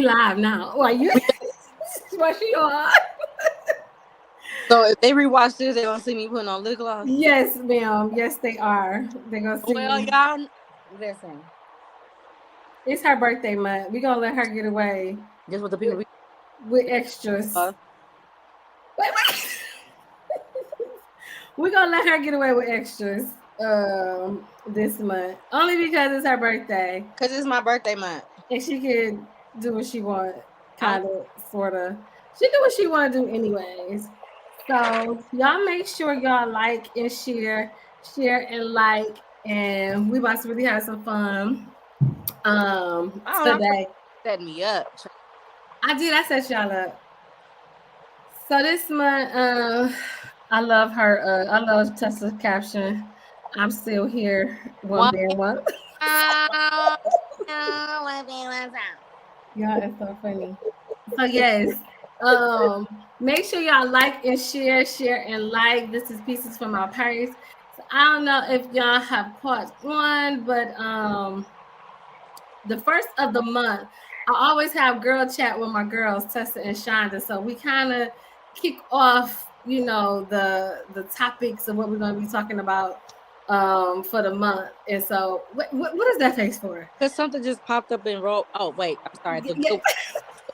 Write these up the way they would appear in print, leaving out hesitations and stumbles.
live now. Why you? Why she on? So if they rewatch this, they gonna see me putting on lip gloss. Yes, ma'am. Yes, they are. They're gonna see Well, you. y'all, listen. It's her birthday month. We gonna let her get away Just what the people be. with extras. Uh, Wait, wait. We gonna let her get away with extras this month. Only because it's her birthday. Cause it's my birthday month. And she can do what she want, I don't, kind of, sort of. She do what she want to do anyways. So y'all make sure y'all like and share and like, and we about to really have some fun I don't know. today. Set me up. I did. I set y'all up. So this month, I love her. I love Tesla's caption. I'm still here. One One being one. out. One thing, one out. Y'all is so funny. So yes, make sure y'all like and share and like. This is Pieces from Our Purse. So I don't know if y'all have caught one, but the first of the month, I always have girl chat with my girls, Tessa and Shonda. So we kind of kick off, the topics of what we're going to be talking about for the month. And so, what is that face for? Cause something just popped up and wrote. Oh wait, I'm sorry. The Yeah, good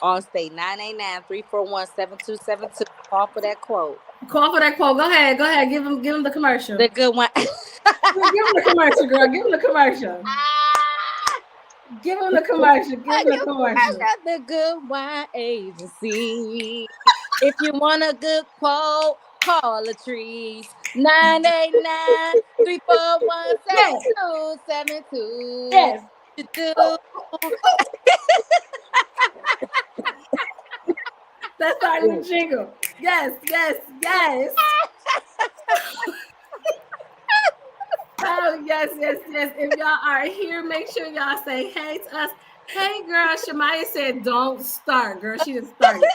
all state 989-341-7272. Call for that quote. call for that quote. Go ahead. Give them the commercial. The good one. Give them the commercial, girl. Give them the commercial. Give them the commercial. Give them the I commercial. got the Good Wine Agency. If you want a good quote, call Latrice. 989-341-7272. Yes, 7272. yes. To do. That's our new jingle. Yes. Oh, yes. If y'all are here, make sure y'all say hey to us. Hey, girl. Shamaya said, don't start, girl. She just started.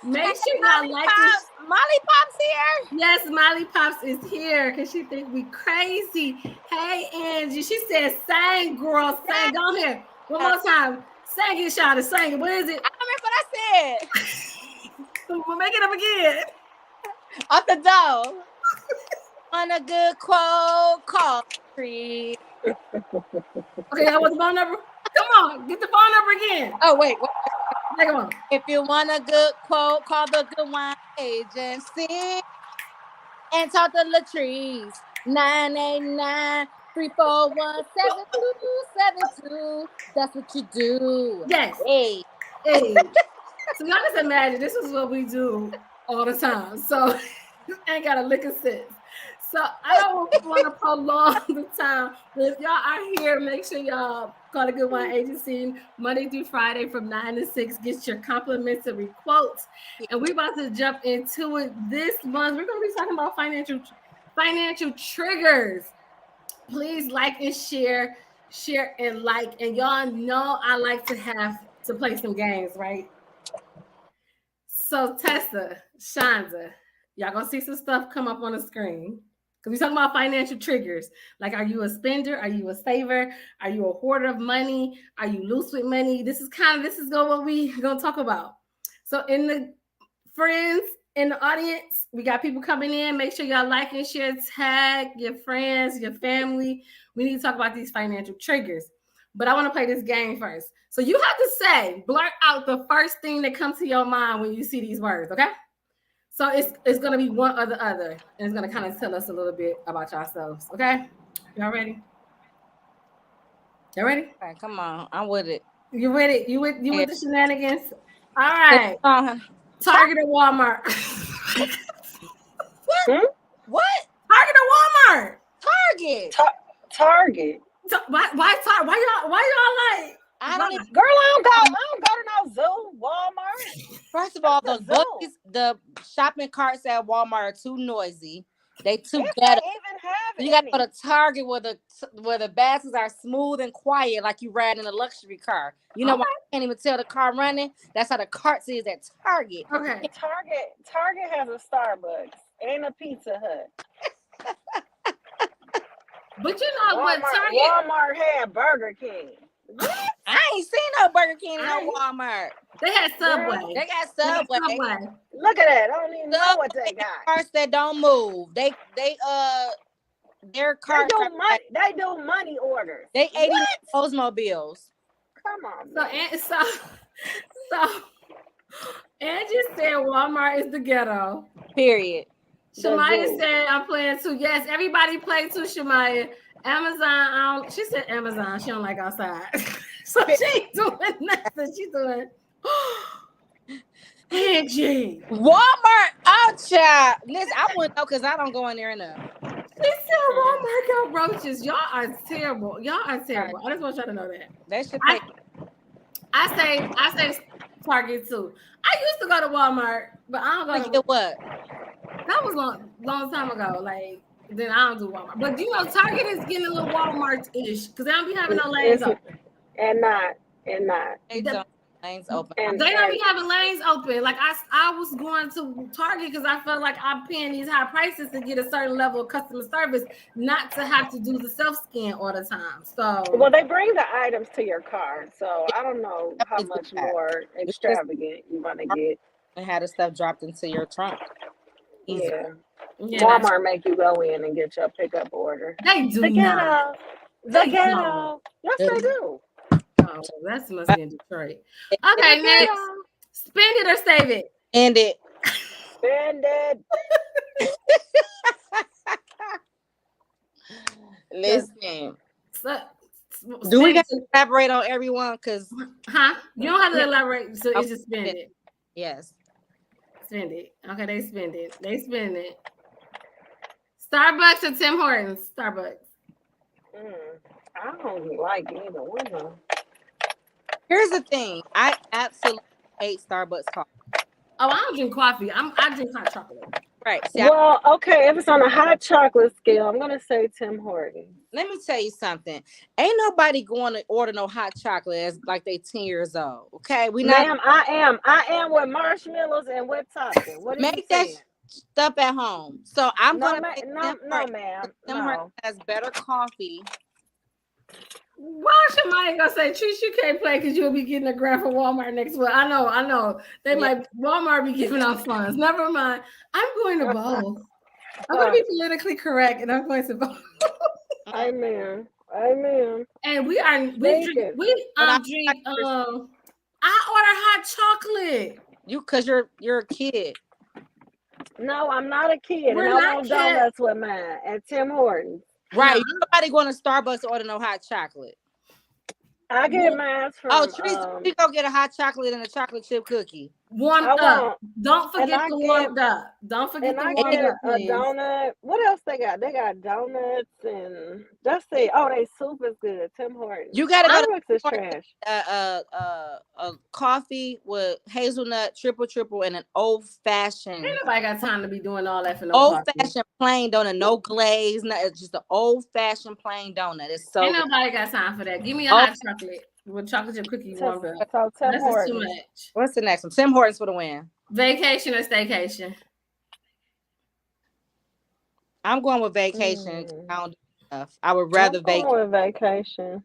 Make sure y'all Molly like it. Pops. Molly Pops here. Yes, Molly Pops is here because she think we crazy. Hey, Angie. She said, "Sang, girl, sang." Go here. One more time. Sang it, Shada. Sang it. What is it? I remember what I said. We'll make it up again. Off the door. On a good quote, call Latrice. Okay, that was the phone number. Come on, get the phone number again. Oh, wait. Come on. If you want a good quote, call the Good Wine Agency and talk to Latrice. 989-341-7272. That's what you do. Yes. Hey. Hey. So y'all just imagine this is what we do all the time. So ain't got a lick of sense. So I don't want to prolong the time, but if y'all are here, make sure y'all call the Good Wine Agency Monday through Friday from 9 to 6. Get your complimentary quotes. And we're about to jump into it this month. We're going to be talking about financial triggers. Please like and share and like. And y'all know I like to play some games, right? So Tessa, Shonda, y'all gonna see some stuff come up on the screen. Because we're talking about financial triggers. Like, are you a spender? Are you a saver? Are you a hoarder of money? Are you loose with money? This is what we gonna talk about. So in the friends in the audience, we got people coming in. Make sure y'all like and share, tag your friends, your family. We need to talk about these financial triggers. But I want to play this game first. So you have to blurt out the first thing that comes to your mind when you see these words, okay? So it's gonna be one or the other, and it's gonna kind of tell us a little bit about yourselves, okay? Y'all ready? Y'all ready? All right, come on. I'm with it. You ready? You with the shenanigans? All Let's right. go, honey. Target or Walmart? What? What? Target or Walmart? Target. Target. Why y'all like? I don't even. Girl, I don't go to no zoo, Walmart. First of all, the What's a zoo? the shopping carts at Walmart are too noisy. They too If ghetto. they even have You got to any. go to Target where the baskets are smooth and quiet, like you ride in a luxury car. You know why I can't even tell the car running? That's how the carts is at Target. Okay. Target has a Starbucks and a Pizza Hut. But you know what? Target. Walmart had Burger King. I ain't seen no Burger King and I no ain't- Walmart. They had Subway. They got They had Subway. Subway. Look at that. I don't even know what they got. Carts that don't move. Their They carts do are money. They do money orders. they 89 What? Oldsmobiles. Come on. So, man. so Angie said Walmart is the ghetto. Period. Shamaya zoo. said I'm playing too. Yes, everybody play too, Shamaya. Amazon, she said Amazon. She don't like outside. So she ain't doing nothing. She doing Angie. Walmart, oh child. Listen, I wouldn't know because I don't go in there enough. She said Walmart got roaches. Y'all are terrible. Y'all are terrible. I just want y'all to know that. They should I- pay. I say Target too. I used to go to Walmart, but I don't go to Get what? that was long time ago. Like then I don't do Walmart. But you know, Target is getting a little Walmart-ish because they don't be having no lanes open. And not. They don't. Lanes open. And- They don't be having lanes open. Like I was going to Target because I felt like I'm paying these high prices to get a certain level of customer service, not to have to do the self-scan all the time. So Well, they bring the items to your car, so I don't know how much more extravagant you want to get. And had the stuff dropped into your trunk. Easy. Yeah. Walmart make you go in and get your pickup order. They do The not. ghetto. The They ghetto. don't. Yes, they do. Oh, that's must be in Detroit. Okay, next. Spend it or save it. End it. Spend it. Listen. So, Do we spend got it. to elaborate on everyone? Because Huh? You don't have to elaborate. So it's just spend it. yes. Spend it. Okay, they spend it. They spend it. Starbucks or Tim Hortons? Starbucks. I don't like either one of them. Here's the thing. I absolutely hate Starbucks coffee. Oh, I don't drink coffee. I drink hot chocolate. Right. See, Well, okay, if it's on a hot chocolate scale, I'm gonna say Tim Hortons. let me tell you something. Ain't nobody going to order no hot chocolate as like they 10 years old. Okay, we not Ma'am, I am with marshmallows and whipped topping. What are you make that saying? stuff at home. So I'm No, gonna ma- pick no, Tim no, Hortons. ma'am. Tim No. Hortons has better coffee. Why should Maya gonna say, Trish, you can't play because you'll be getting a grant for Walmart next week? I know. They might Walmart be giving out funds. Never mind. I'm going to both. I'm gonna be politically correct and I'm going to both. Amen. And we Thank drink you. drink I I order hot chocolate. You because you're a kid. No, I'm not a kid, We're and I not want kids. donuts with mine at Tim Hortons. Right. Nobody going to Starbucks to order no hot chocolate. I get mine from. Oh, Teresa, we go get a hot chocolate and a chocolate chip cookie. Warmed I up. want, Don't and forget I the get- warmed up. Don't forget and the I warmed get up, a please. donut. What else they got? They got donuts and just say, oh, they soup is good. Tim Hortons. You gotta go to Starbucks is Hortons. trash. A coffee with hazelnut, triple, and an old fashioned. Ain't nobody got time to be doing all that for no Old coffee. fashioned plain donut, no glaze, no, it's just an old fashioned plain donut. It's so Ain't good. nobody got time for that. Give me a Oh. hot chocolate with chocolate chip cookie warmed up. So Tim This is too Hortons. much. What's the next one? Tim Hortons for the win. Vacation or staycation? I'm going with vacation. I don't do enough. I would rather I'm vacation. going with vacation.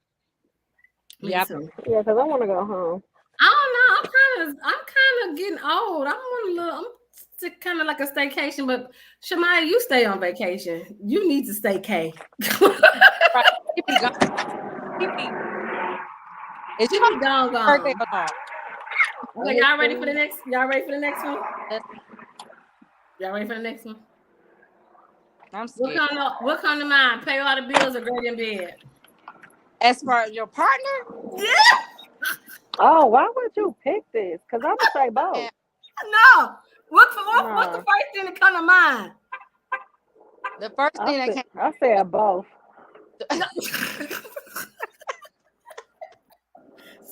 Me Yep. too. Yeah, because I want to go home. I don't know. I'm kind of getting old. I'm kind of like a staycation, but Shamaya, you stay on vacation. You need to stay K. Right. Keep it going. Keep it. It's Keep your it gone. birthday or not? Okay, y'all ready for the next? Y'all ready for the next one? Yes. Y'all ready for the next one? I'm What scared. come to mind? Pay all the bills or great in bed? As far as your partner, Yeah. Oh, why would you pick this? Because I'm going to say both. Yeah. No. What's the first thing that come to mind? the first thing that came. I said both.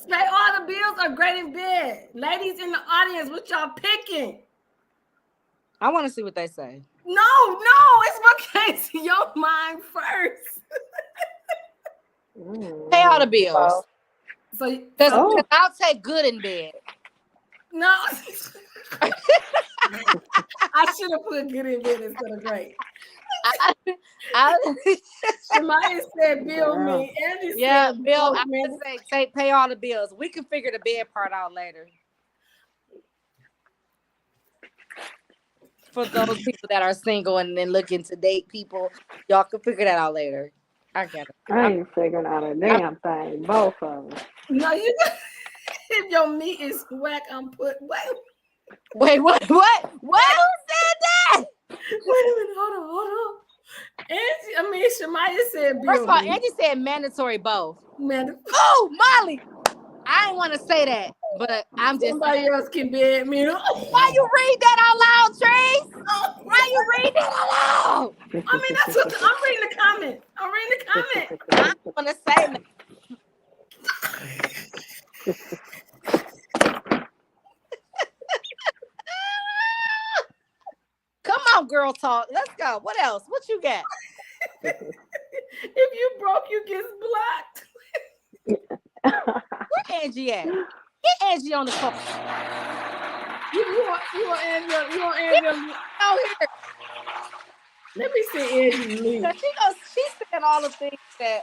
Pay all the bills or great in bed. Ladies in the audience, what y'all picking? I want to see what they say. No, it's what came to your mind first. Pay all the bills. So Because Oh. I'll take good in bed. no. I should have put good in bed instead of great. Shemaya said, "Bill me." Angie Yeah, said, Bill. "Both I men." would say pay all the bills. We can figure the bed part out later. For those people that are single and then looking to date people, y'all can figure that out later. I get it. I ain't figuring out a damn thing. Both of them. No, you. If your meat is whack, I'm put. Wait, what? Who said that? Wait a minute. Hold on. Angie, Shemaya said, First "Bill of all, me." Angie said mandatory both. Man, Oh, Molly. I didn't want to say that, but I'm just somebody else can bed me. Why you read that out loud, Trace? Why you read that out loud? That's what I'm reading the comment. I don't want to say nothing. Come on, girl talk. Let's go. What else? What you got? If you broke, you get blocked. Where Angie at? Get Angie on the phone. You want Angie? You want Angie? Out here. Let me see Angie leave. She's saying all the things that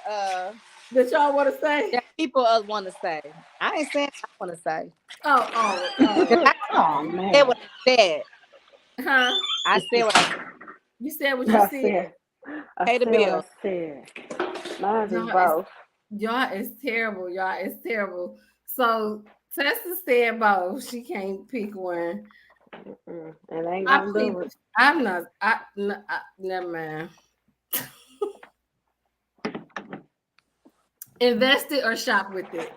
that y'all want to say. That people want to say. I ain't saying I want to say. Oh man. I said what I said. Huh? I said what I said. You said what you said. Pay the bill. Mine is both. Y'all is terrible. Y'all is terrible. So Tessa said both. She can't pick one. And ain't gonna do it. I'm not. Never mind. Invest it or shop with it.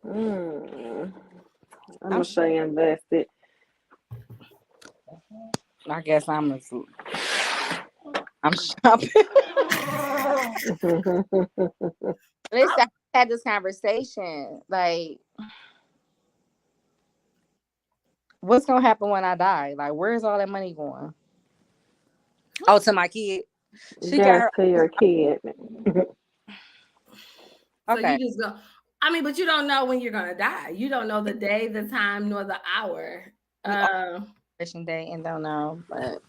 I'm gonna say invest it. I guess I'm shopping. At least I had this conversation. Like, what's gonna happen when I die? Like, where's all that money going? Oh, to my kid. She got her to your kid. So you just go. But you don't know when you're gonna die. You don't know the day, the time, nor the hour. Day and don't know, but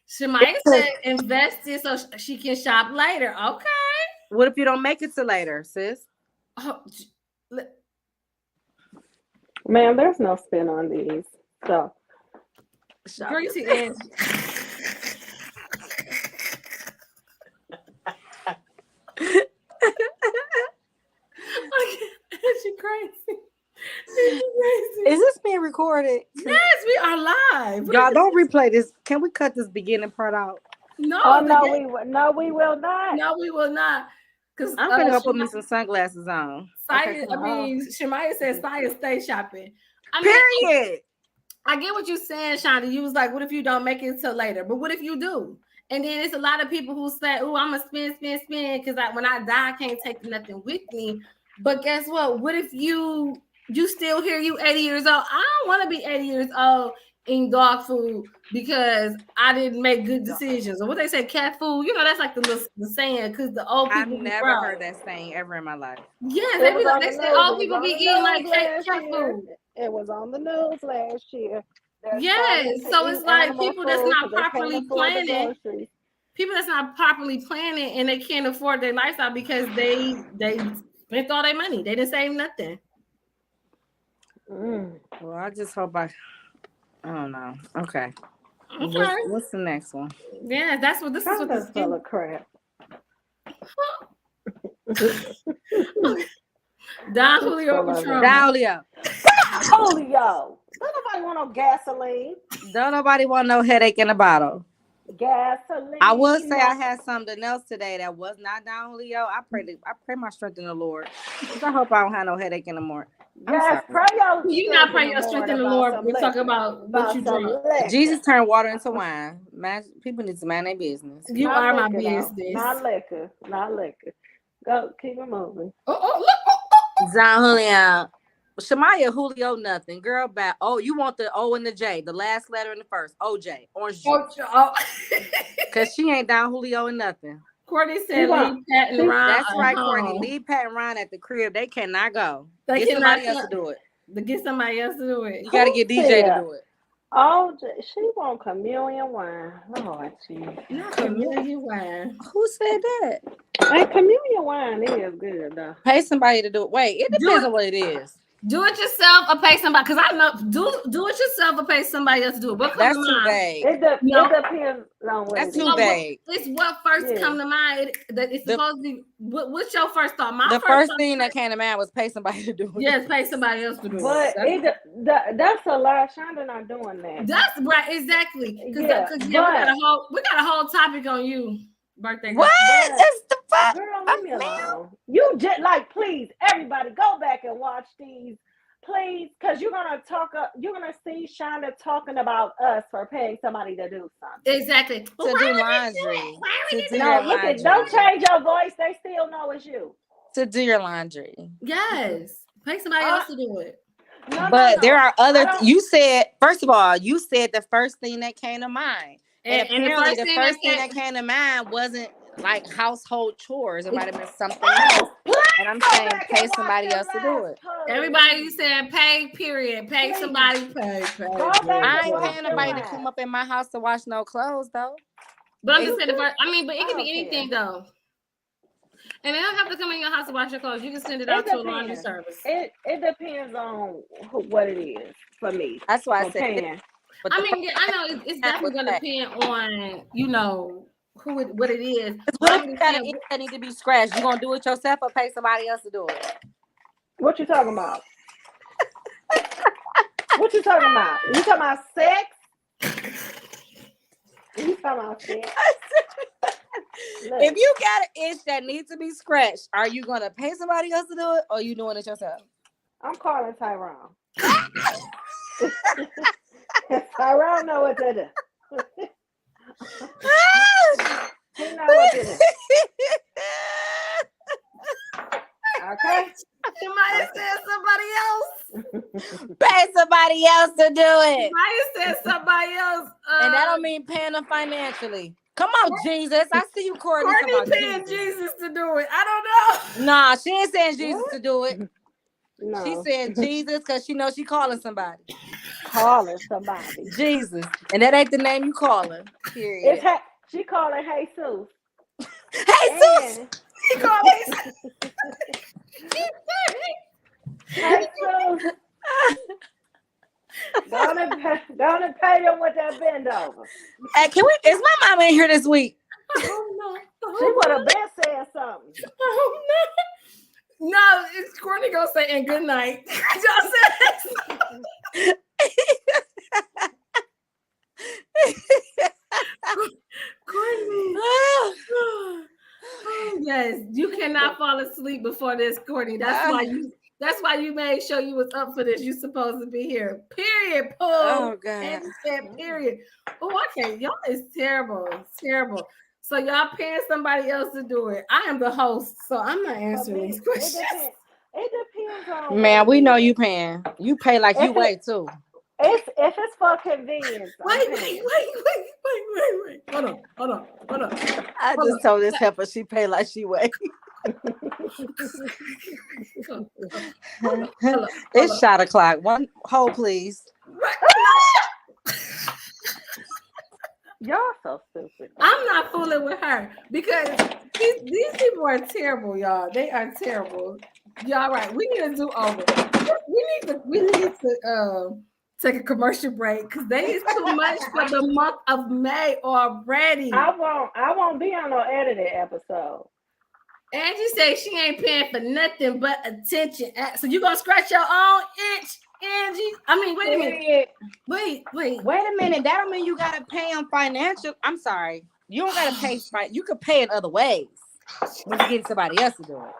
Shemaya said invest it so she can shop later. Okay. What if you don't make it to later, sis? Oh, ma'am, there's no spin on these. So Greasy is. She crazy. Is this being recorded? Yes, we are live. Y'all don't replay this. Can we cut this beginning part out? No. We will not. No, we will not. Because I'm gonna go put me some sunglasses on. Shemaya says Saya stay shopping. Period. I get what you're saying, Shonda. You was like, what if you don't make it till later? But what if you do? And then it's a lot of people who say, oh, I'm gonna spend, because when I die, I can't take nothing with me. But guess what? What if you still here, you 80 years old? I don't want to be 80 years old eating dog food because I didn't make good decisions. Or what they say, cat food. That's like the saying, because the old people. I've never heard that saying ever in my life. Yes, they say old people be eating like cat food. It was on the news last year. Yes, so it's like people that's not properly planning. People that's not properly planning and they can't afford their lifestyle because they spent all their money. They didn't save nothing. Well, I just hope I don't know. Okay. What's the next one? Yeah, this is what this full of crap. Don Julio. Don Julio. Julio. Don't nobody want no gasoline. Don't nobody want no headache in a bottle. Gasoline. I will say I had something else today that was not Don Julio. I pray my strength in the Lord. I hope I don't have no headache anymore. Yes, pray your you not pray your strength in the Lord. We're talking about what you drink. Jesus turned water into wine. People need to mind their business. You are my business. Not liquor. Go, keep it moving. Look. Don Julio. Shemaya Julio nothing. Girl back. Oh, you want the O and the J, the last letter in the first. OJ. Orange juice. Because she ain't Don Julio and nothing. Courtney said leave Pat and Ron. That's right, Courtney. Leave Pat and Ron at the crib. They cannot go. Get somebody else to do it. Get somebody else to do it. You got to get DJ to do it. Oh, she want communion wine. Lord, jeez. Not communion wine. Who said that? And communion wine is good though. Pay somebody to do it. Wait, it depends on what it is. Do it yourself or pay somebody. Because I know do it yourself or pay somebody else to do it. What That's too vague. It depends on what. That's too vague. It's what first come to mind. It's supposed to be. What's your first thought? The first thing that came to mind was pay somebody to do it. Yes, pay somebody else to do it. But that's a lie. Shonda not doing that. That's right, exactly. Because we got a whole topic on you. Birthday. What is the fuck? Girl, leave me alone. You just please, everybody, go back and watch these, please, because you're gonna see Shonda talking about us for paying somebody to do something. Exactly. To do laundry. Don't change your voice. They still know it's you. To do your laundry. Yes. Pay somebody else to do it. But there are other. You said, first of all, the first thing that came to mind. And apparently the first thing that came to mind wasn't like household chores. It might have been something else. And I'm saying pay somebody else to do it. Everybody said pay, period. Pay somebody, pay. I ain't paying nobody to come up in my house to wash no clothes though. But I'm just saying, but it can be anything though. And they don't have to come in your house to wash your clothes. You can send it out to a laundry service. It depends on what it is for me. That's why I said. I mean, I know it's definitely going to depend on, what it is. What if you got an that need to be scratched? You going to do it yourself or pay somebody else to do it? What you talking about? What you talking about? You talking about sex? You talking about sex? If you got an itch that needs to be scratched, are you going to pay somebody else to do it or are you doing it yourself? I'm calling Tyrone. Tyrone know what to do. He know what to do. Okay. You might have said somebody else. Pay somebody else to do it. You might have said somebody else. And that don't mean paying them financially. Come on, Jesus. I see you, Courtney. Courtney paying Jesus to do it. I don't know. Nah, she ain't saying Jesus to do it. No. She said Jesus because she knows she calling somebody. Jesus. And that ain't the name you calling. Period. She calling Jesus. Jesus. She calling Jesus. Don't pay them with that bend over. Hey, is my mama in here this week? Oh, no. She would have been saying something. Oh, no. No, it's Courtney gonna say and good night. Y'all said Courtney. Yes, you cannot fall asleep before this, Courtney. That's why you made sure you was up for this. You supposed to be here. Period. Paul. Oh God. And said period. Oh, okay. Y'all is terrible. It's terrible. So y'all paying somebody else to do it. I am the host, so I'm not answering these questions. It depends on. Man, we know you paying. You pay like you weigh too. If it's for convenience. Wait. Hold on. I just told this heifer she pay like she weigh. It's shot o'clock. One hole, please. Y'all so stupid. I'm not fooling with her because these people are terrible, y'all. They are terrible. Y'all right. We need to do over. We need to take a commercial break because they is too much for the month of May already. I won't be on no edited episode. Angie said she ain't paying for nothing but attention. So you gonna scratch your own itch, Angie? I mean, wait a minute. Wait a minute. That don't mean you gotta pay them financial. I'm sorry. You don't gotta pay. You could pay in other ways when you get somebody else to do it.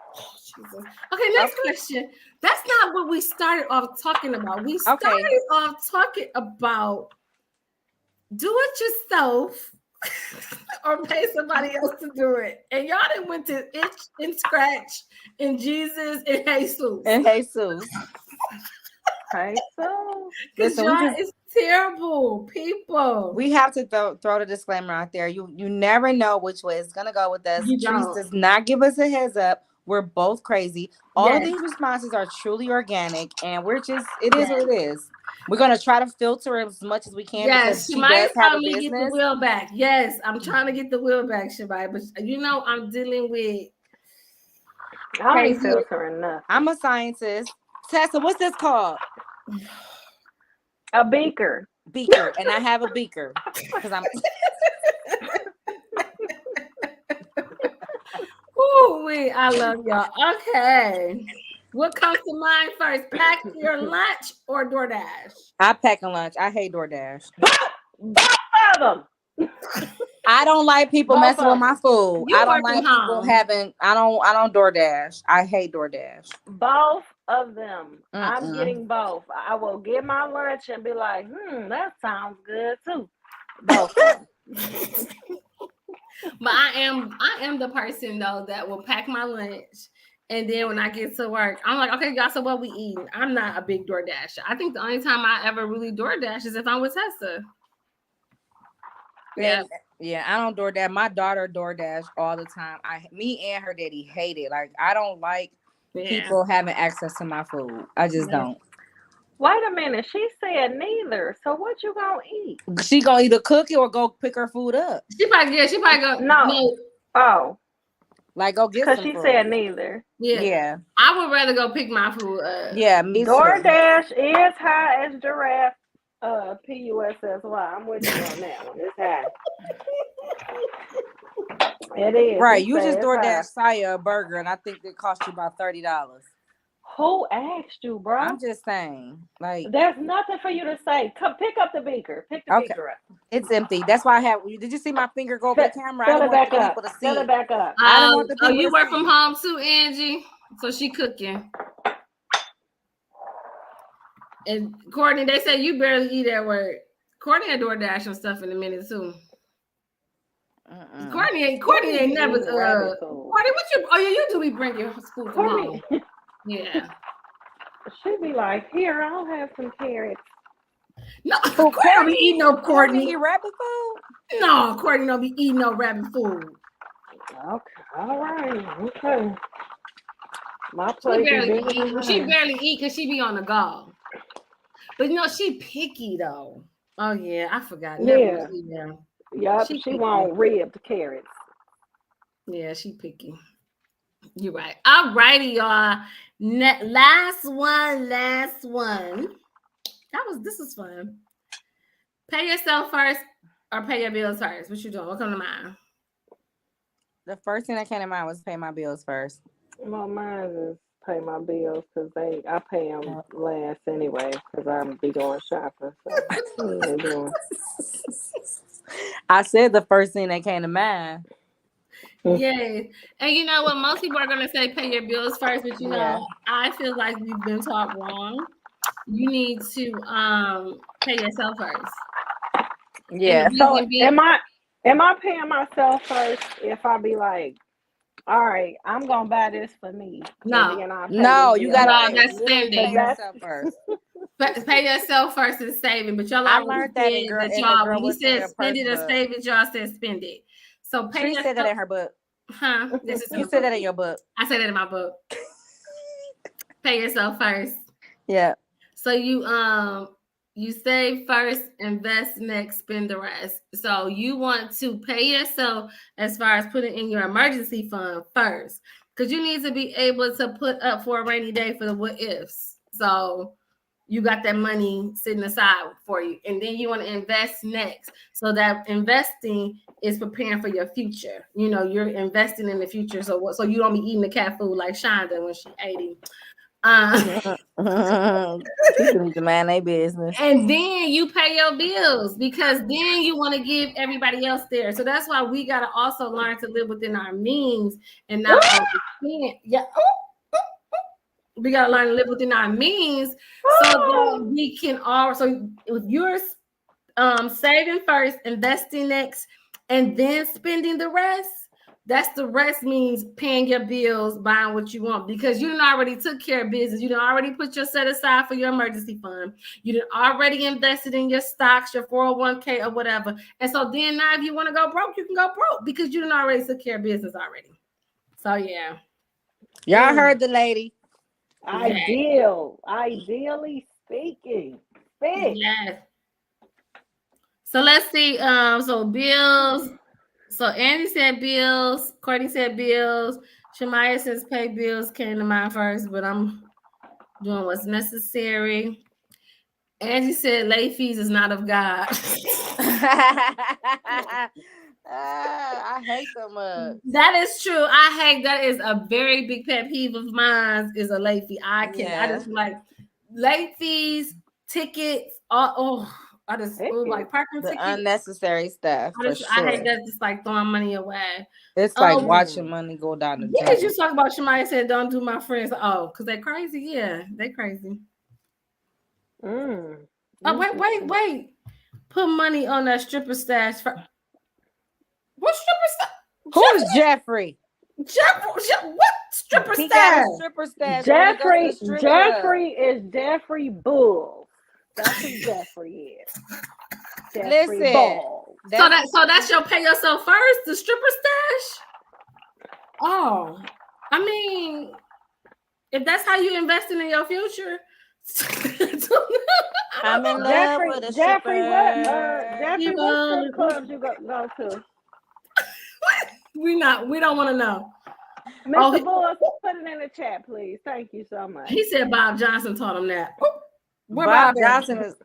Okay, next question. That's not what we started off talking about. We started off talking about do it yourself or pay somebody else to do it. And y'all done went to itch and scratch and Jesus and Jesus. Listen, it's terrible, people. We have to throw the disclaimer out there. You never know which way it's gonna go with us. Trees does not give us a heads up We're both crazy. All of these responses are truly organic, and it is what it is. We're gonna try to filter as much as we can because she does have a business. Get the wheel back. Yes, I'm trying to get the wheel back, Shabbai. But I'm dealing with. I ain't filtering nothing. I'm a scientist. Tessa, what's this called? A beaker. And I have a beaker because I'm. Ooh, I love y'all. Okay. What comes to mind first? Pack your lunch or DoorDash? I pack a lunch. I hate DoorDash. Both of them. I don't like people messing with my food. I don't like people having. I don't DoorDash. I hate DoorDash. Both of them. I'm getting both. I will get my lunch and be like, that sounds good too. Both of them. But I am the person though that will pack my lunch, and then when I get to work, I'm like, okay, y'all, so what we eating? I'm not a big DoorDasher. I think the only time I ever really DoorDash is if I'm with Tessa. Yeah, I don't DoorDash. My daughter DoorDash all the time. Me and her daddy hate it. Like, I don't like people having access to my food. I just don't. Wait a minute. She said neither. So what you gonna eat? She gonna either cook it or go pick her food up. She probably go. No. Oh. Like, go get some because she food. said neither. Yeah. I would rather go pick my food up. Yeah, me too. DoorDash is high as giraffe. PUSSY. I'm with you on that one. It's high. It is. Right. You just DoorDash Saya a burger, and I think it cost you about $30. Who asked you, bro? I'm just saying. Like, there's nothing for you to say. Come pick up the beaker. Pick the beaker up. It's empty. That's why I have. Did you see my finger go over the camera? I don't want people to see. Fill it back up. I don't want the people you work from home too, Angie? So she cooking. And Courtney, they say you barely eat at work. Courtney had DoorDash and stuff in a minute too. Courtney ain't never. Courtney, you do be bring your food from home? Yeah. She'd be like, here, I'll have some carrots. No, Courtney be eating no Courtney. Eat rabbit food? No, Courtney don't be eating no rabbit food. Okay, all right, okay. My plate she barely eat because she be on the go. But she picky though. Oh yeah, I forgot. Yeah. She won't ribbed carrots. Yeah, she picky. You're right. All righty, y'all. Last one. This was fun. Pay yourself first or pay your bills first. What you doing? What come to mind? The first thing that came to mind was pay my bills first. Well, mine is pay my bills because I pay them last anyway because I'm be going shopping. So I said the first thing that came to mind. Yeah, and you know what? Most people are gonna say pay your bills first, but I feel like we've been taught wrong. You need to pay yourself first. Yeah. So am I paying myself first if I be like, all right, I'm gonna buy this for me? No, you gotta that's spending. Pay yourself first. Pay yourself first and saving. But y'all, I learned that y'all when you said spend it or save it, y'all said spend it. So pay yourself. Said that in her book. Huh? You said that in your book. I said that in my book. Pay yourself first. Yeah. So you save first, invest next, spend the rest. So you want to pay yourself as far as putting in your emergency fund first, because you need to be able to put up for a rainy day for the what ifs. So you got that money sitting aside for you. And then you want to invest next. So that investing is preparing for your future. You're investing in the future. So you don't be eating the cat food like Shonda when she's 80. People need to mind their business. And then you pay your bills because then you want to give everybody else there. So that's why we got to also learn to live within our means and not overspend. Yeah. We got to learn to live within our means so that we can also, if you're saving first, investing next, and then spending the rest, that's the rest means paying your bills, buying what you want, because you done already took care of business. You done already put your set aside for your emergency fund. You done already invested in your stocks, your 401k or whatever. And so then now if you want to go broke, you can go broke because you done already took care of business already. So yeah. Y'all heard the lady. Ideally speaking. Yes. So let's see. So bills. So Andy said bills. Courtney said bills. Shamaya says pay bills came to mind first, but I'm doing what's necessary. Angie said late fees is not of God. I hate so much. That is true. I hate that is a very big pet peeve of mine is a late fee. I just like late fees, tickets, I just like parking the tickets. Unnecessary stuff. I hate that just like throwing money away. It's like watching money go down the drain. Yeah, you talk about Shamaya said don't do my friends. Oh, because they crazy. Yeah, they crazy. Oh, wait. Put money on that stripper stash. What stripper stash? Who's Jeffrey? What stripper stash? Got a stripper stash. Jeffrey is Jeffrey Bull. That's who Jeffrey is. Jeffrey Bull. So that's your pay yourself first, the stripper stash? Oh, I mean, if that's how you investing in your future. I'm in love with a Jeffrey, what strip clubs you go to? We don't want to know. Mr. Bulls, put it in the chat, please. Thank you so much. He said Bob Johnson taught him that. Bob Johnson is.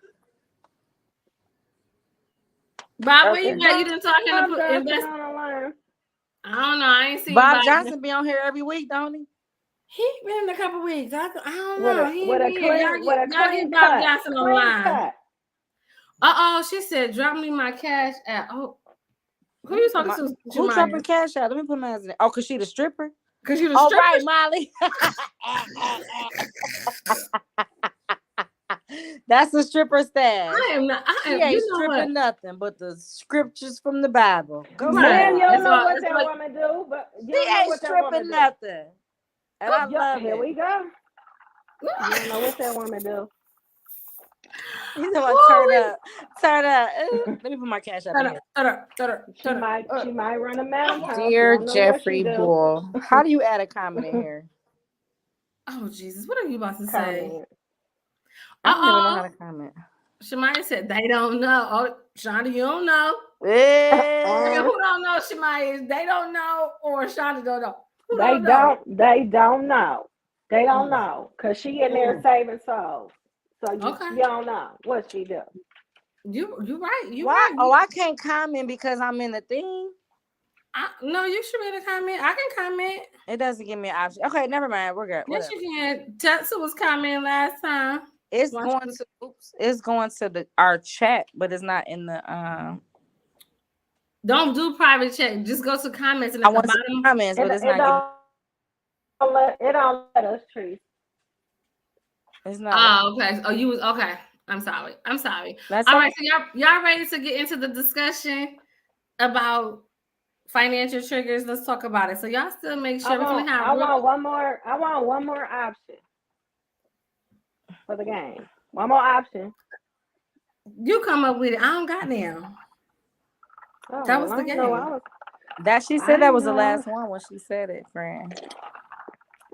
Bob, where you got? You didn't talk him to put invest. I don't know. I ain't seen Bob Johnson be on here every week, don't he? He been in a couple weeks. I don't know. Y'all get Bob Johnson online. She said, drop me my cash at. Oh, who you talking to? Who dropping cash out? Let me put my hands in there. Oh, because she the stripper? Because you the stripper? Right, Molly. That's the stripper stash. I am not. She ain't stripping nothing but the scriptures from the Bible. Go ahead. You don't know what that woman do, but she ain't stripping nothing. And I love here it. We go. You don't know what that woman do. You know what? Turn up. Let me put my cash up here. She might run a mountain. Dear Jeffrey Bull, how do you add a comment in here? Oh Jesus, what are you about to say? I don't even know how to comment. Shamaya said they don't know. Oh, Shonda, you don't know. Yeah. Who don't know Shamaya is they don't know or Shonda don't know. They don't know. They don't know. Cause she in there saving souls. So you don't know what she do. You right. You Why? right. Oh, I can't comment because I'm in the thing. No, you should be able to comment. I can comment. It doesn't give me an option. Okay, never mind. We're good. Yes, you can. Tetsu was commenting last time. It's going to our chat, but it's not in the Don't do private chat. Just go to comments and I want to see comments, but it's not. It don't let us treat. It's not. Oh, okay. Oh, you was okay. I'm sorry. That's all right. So y'all ready to get into the discussion about financial triggers? Let's talk about it. So y'all still make sure I want one more option for the game. One more option. You come up with it. I don't got now. That was the game. That she said that was the last one when she said it, friend.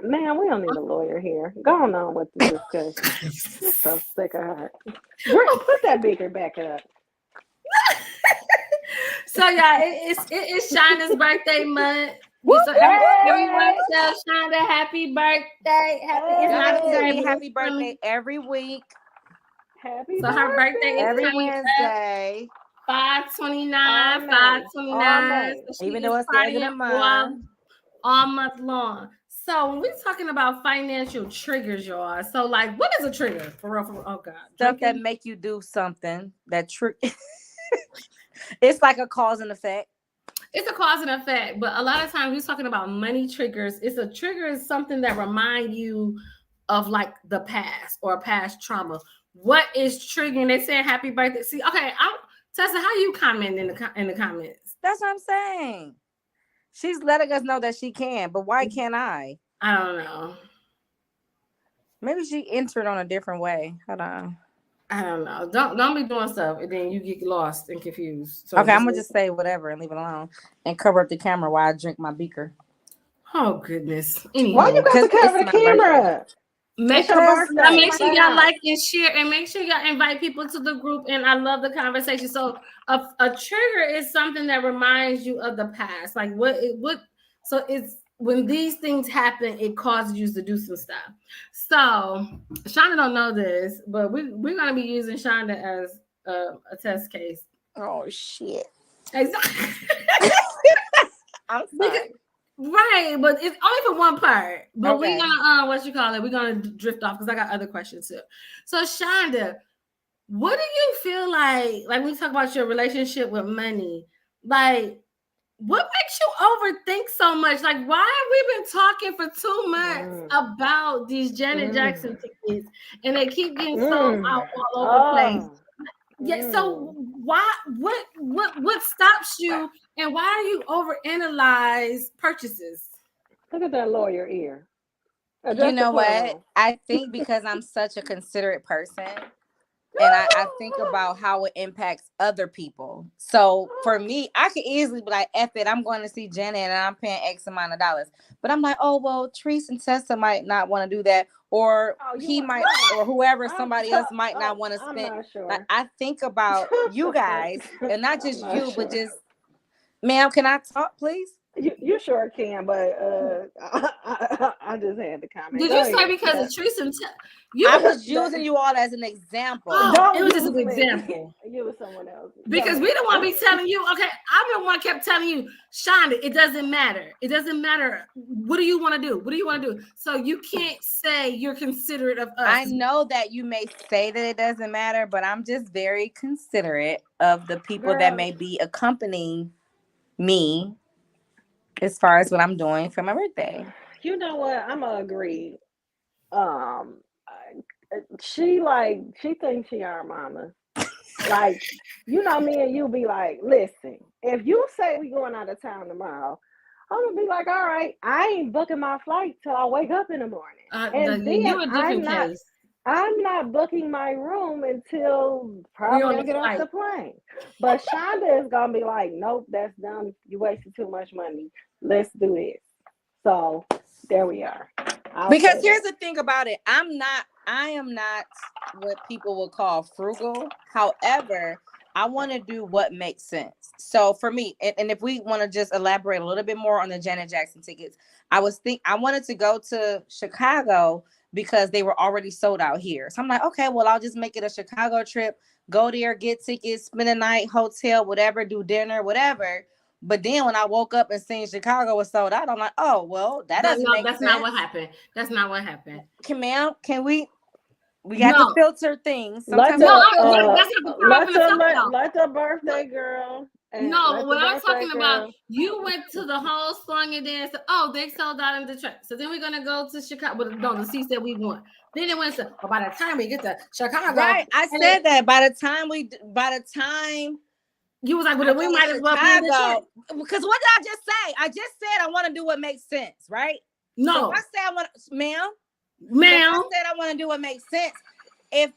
Man, we don't need a lawyer here. Go on with the discussion. I'm so sick of her. Put that beaker back up. So yeah, it's Shonda's birthday month. So everyone tell Shonda happy birthday. Happy birthday every week. So her birthday is every Wednesday. 5/29, 5/29. So even though it's the end of the month. All month long. So when we're talking about financial triggers, y'all. So like, what is a trigger for real? Oh God, stuff that make you do something that it's like a cause and effect. It's a cause and effect, but a lot of times we're talking about money triggers. It's a trigger is something that remind you of like the past or past trauma. What is triggering? They saying happy birthday. See, okay, Tessa, how you comment in the comments? That's what I'm saying. She's letting us know that she can, but why can't I? I don't know. Maybe she entered on a different way. Hold on. I don't know. Don't be doing stuff and then you get lost and confused. So okay, I'm gonna just say whatever and leave it alone and cover up the camera while I drink my beaker. Oh goodness. Anyway, why you got to cover the camera? Make sure y'all like and share, and make sure y'all invite people to the group. And I love the conversation. So a trigger is something that reminds you of the past. Like so it's when these things happen, it causes you to do some stuff. So Shonda don't know this, but we're gonna be using Shonda as a test case. Oh shit. Exactly. I'm sorry. Right, but it's only for one part. But we're gonna we're gonna drift off because I got other questions too. So Shonda, what do you feel like when we talk about your relationship with money? Like, what makes you overthink so much? Like, why have we been talking for 2 months about these Janet Jackson tickets and they keep getting sold out all over the place? Yeah, so what stops you, and why are you overanalyze purchases? Look at that lawyer ear. You know what? I think because I'm such a considerate person, and I think about how it impacts other people. So for me, I could easily be like, F it, I'm going to see Janet and I'm paying X amount of dollars. But I'm like, oh, well, Treese and Tessa might not want to do that. Or he might, or whoever, somebody else might not want to spend. Sure. Like, I think about you guys, and not just you, but just, ma'am, can I talk, please? You sure can, but I just had to comment. Did you say because of Treese and Tessa? I was using you all as an example. It was just an example. You was someone else. Because we don't want to be telling you, okay, I'm the one kept telling you, Shonda, it doesn't matter. It doesn't matter. What do you want to do? What do you want to do? So you can't say you're considerate of us. I know that you may say that it doesn't matter, but I'm just very considerate of the people that may be accompanying me as far as what I'm doing for my birthday. You know what? I'm gonna agree. She thinks she our mama. Like, you know, me and you be like, listen, if you say we going out of town tomorrow, I'm gonna be like, all right, I ain't booking my flight till I wake up in the morning. And then I'm not booking my room until probably I get off the plane. But Shonda is gonna be like, nope, that's done. You wasted too much money. Let's do this. So there we are. Because here's the thing about it. I am not what people will call frugal. However, I want to do what makes sense. So for me, and if we want to just elaborate a little bit more on the Janet Jackson tickets, I wanted to go to Chicago because they were already sold out here. So I'm like, okay, well, I'll just make it a Chicago trip, go there, get tickets, spend a night, hotel, whatever, do dinner, whatever. But then when I woke up and seen Chicago was sold out, I'm like, oh, well, that doesn't make sense. That's not what happened. That's not what happened. Can we got to filter things. Let the birthday girl. No, what I'm talking about, you went to the whole song and dance. Oh, they sold out in Detroit. So then we're gonna go to Chicago. No, the seats that we want. Then it went to. By the time we get to Chicago, right? I said that by the time you was like, well, we might as well be in Detroit. Because what did I just say? I just said I want to do what makes sense, right? No, so I said I want, ma'am. I said I want to do what makes sense. If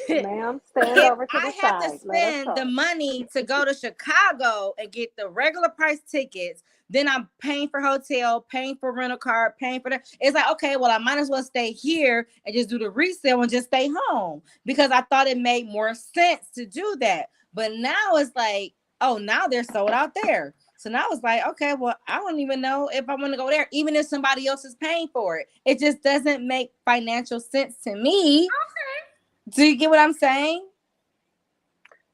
ma'am, stand over to the I side. have to spend the money to go to Chicago and get the regular price tickets, then I'm paying for hotel, paying for rental car, paying for that. It's like, okay, well, I might as well stay here and just do the resale and just stay home because I thought it made more sense to do that. But now it's like, oh, now they're sold out there. So now it's like, okay, well, I don't even know if I want to go there, even if somebody else is paying for it. It just doesn't make financial sense to me. Okay. Do you get what I'm saying?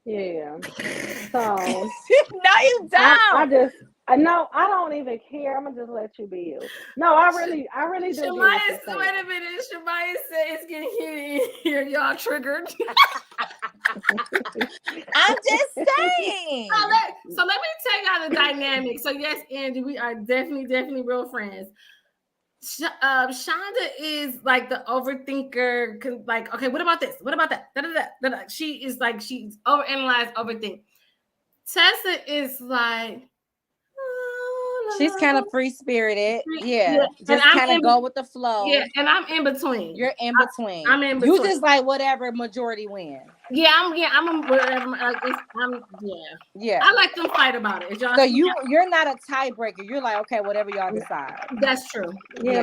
Yeah. So no, you don't. I don't even care. I'm gonna just let you be you. No, I really do. Shamaya, wait a minute. Shamaya said it's getting heated in here. Y'all triggered. I'm just saying. So let me tell y'all the dynamic. So yes, Andy, we are definitely real friends. Shonda is like the overthinker. Like, okay, what about this? What about that? Da-da-da. She is like, she's overanalyzed, overthink. Tessa is like, she's kind of free spirited. Yeah. Just kind of go with the flow. Yeah, and I'm in between. You're in between. I'm in between. You just like whatever majority win. I'm wherever. Yeah. I let them fight about it. So you're not a tiebreaker. You're like, okay, whatever y'all decide. That's true. Yeah.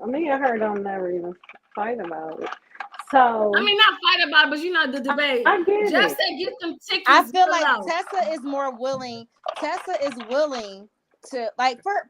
Me and her don't never even fight about it. So I mean, not fight about it, but you know the debate. I get Just it. say get them tickets. I feel like Tessa is more willing. Tessa is willing to like for.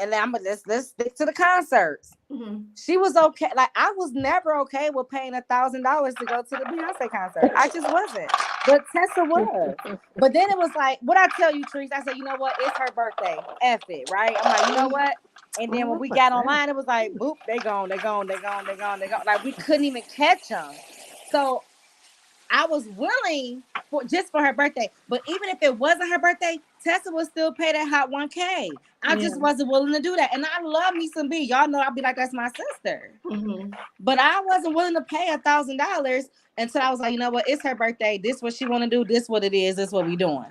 And let's stick to the concerts. Mm-hmm. She was okay. Like I was never okay with paying $1,000 to go to the Beyonce concert. I just wasn't. But Tessa was. But then it was like, what I tell you, Trees, I said, you know what? It's her birthday. F it, right? I'm like, you know what? And then when we got online, it was like, boop, they gone. Like we couldn't even catch them. So I was willing for her birthday. But even if it wasn't her birthday, Tessa would still pay that hot $1,000. I just wasn't willing to do that. And I love me some B. Y'all know I'll be like, that's my sister. Mm-hmm. But I wasn't willing to pay $1,000 until I was like, you know what? It's her birthday. This what she want to do. This what it is. This what we doing.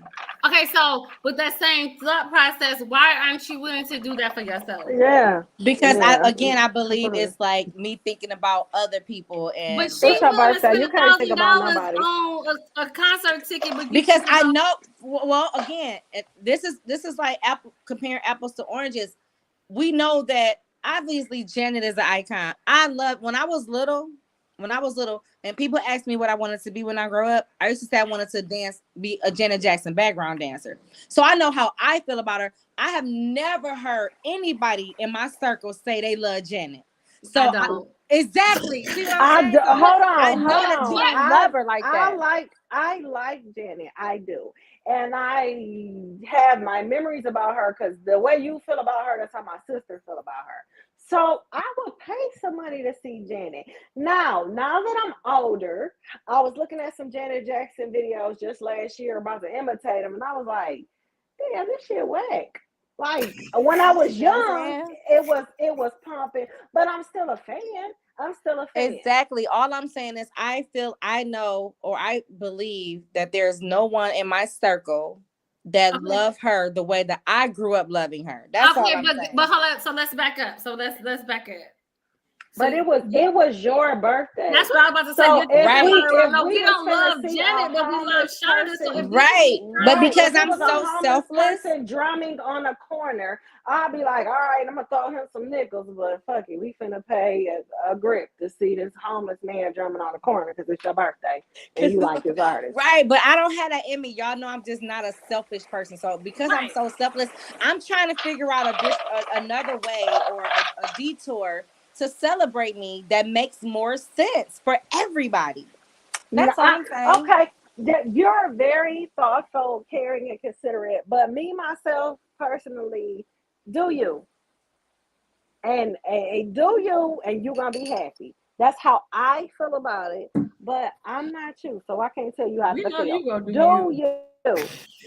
Okay, so with that same thought process, why aren't you willing to do that for yourself? Yeah. Because I believe it's like me thinking about other people. And but she's willing to spend $1,000 on a concert ticket. But because I know, well, again, this is like comparing apples to oranges. We know that obviously Janet is an icon. I love when I was little, and people asked me what I wanted to be when I grow up, I used to say I wanted to be a Janet Jackson background dancer. So I know how I feel about her. I have never heard anybody in my circle say they love Janet. So exactly. See what I'm saying? Hold on. I know that you don't love her like that. I like Janet. I do. And I have my memories about her because the way you feel about her, that's how my sister feel about her. So I would pay some money to see Janet. Now that I'm older, I was looking at some Janet Jackson videos just last year about to imitate them, and I was like, damn, this shit whack. Like when I was young, it was pumping, but I'm still a fan. Exactly. All I'm saying is I know or I believe that there's no one in my circle that love her the way that I grew up loving her. That's all I'm saying. But hold on, so let's back up. Let's back up. But it was your birthday. That's what I was about to say. So we don't love Janet, but we love Shonda. So right. But because I'm so selfless and drumming on a corner, I'll be like, all right, I'm gonna throw him some nickels, but fuck it, we finna pay a grip to see this homeless man drumming on the corner because it's your birthday and you like his artist. Right, but I don't have that in me. Y'all know I'm just not a selfish person. So because I'm so selfless, I'm trying to figure out another way or a detour to celebrate me that makes more sense for everybody. That's all I'm saying. Okay, you're very thoughtful, caring, and considerate. But me, myself, personally, do you. And do you, and you're going to be happy. That's how I feel about it. But I'm not you, so I can't tell you how to feel. Do you.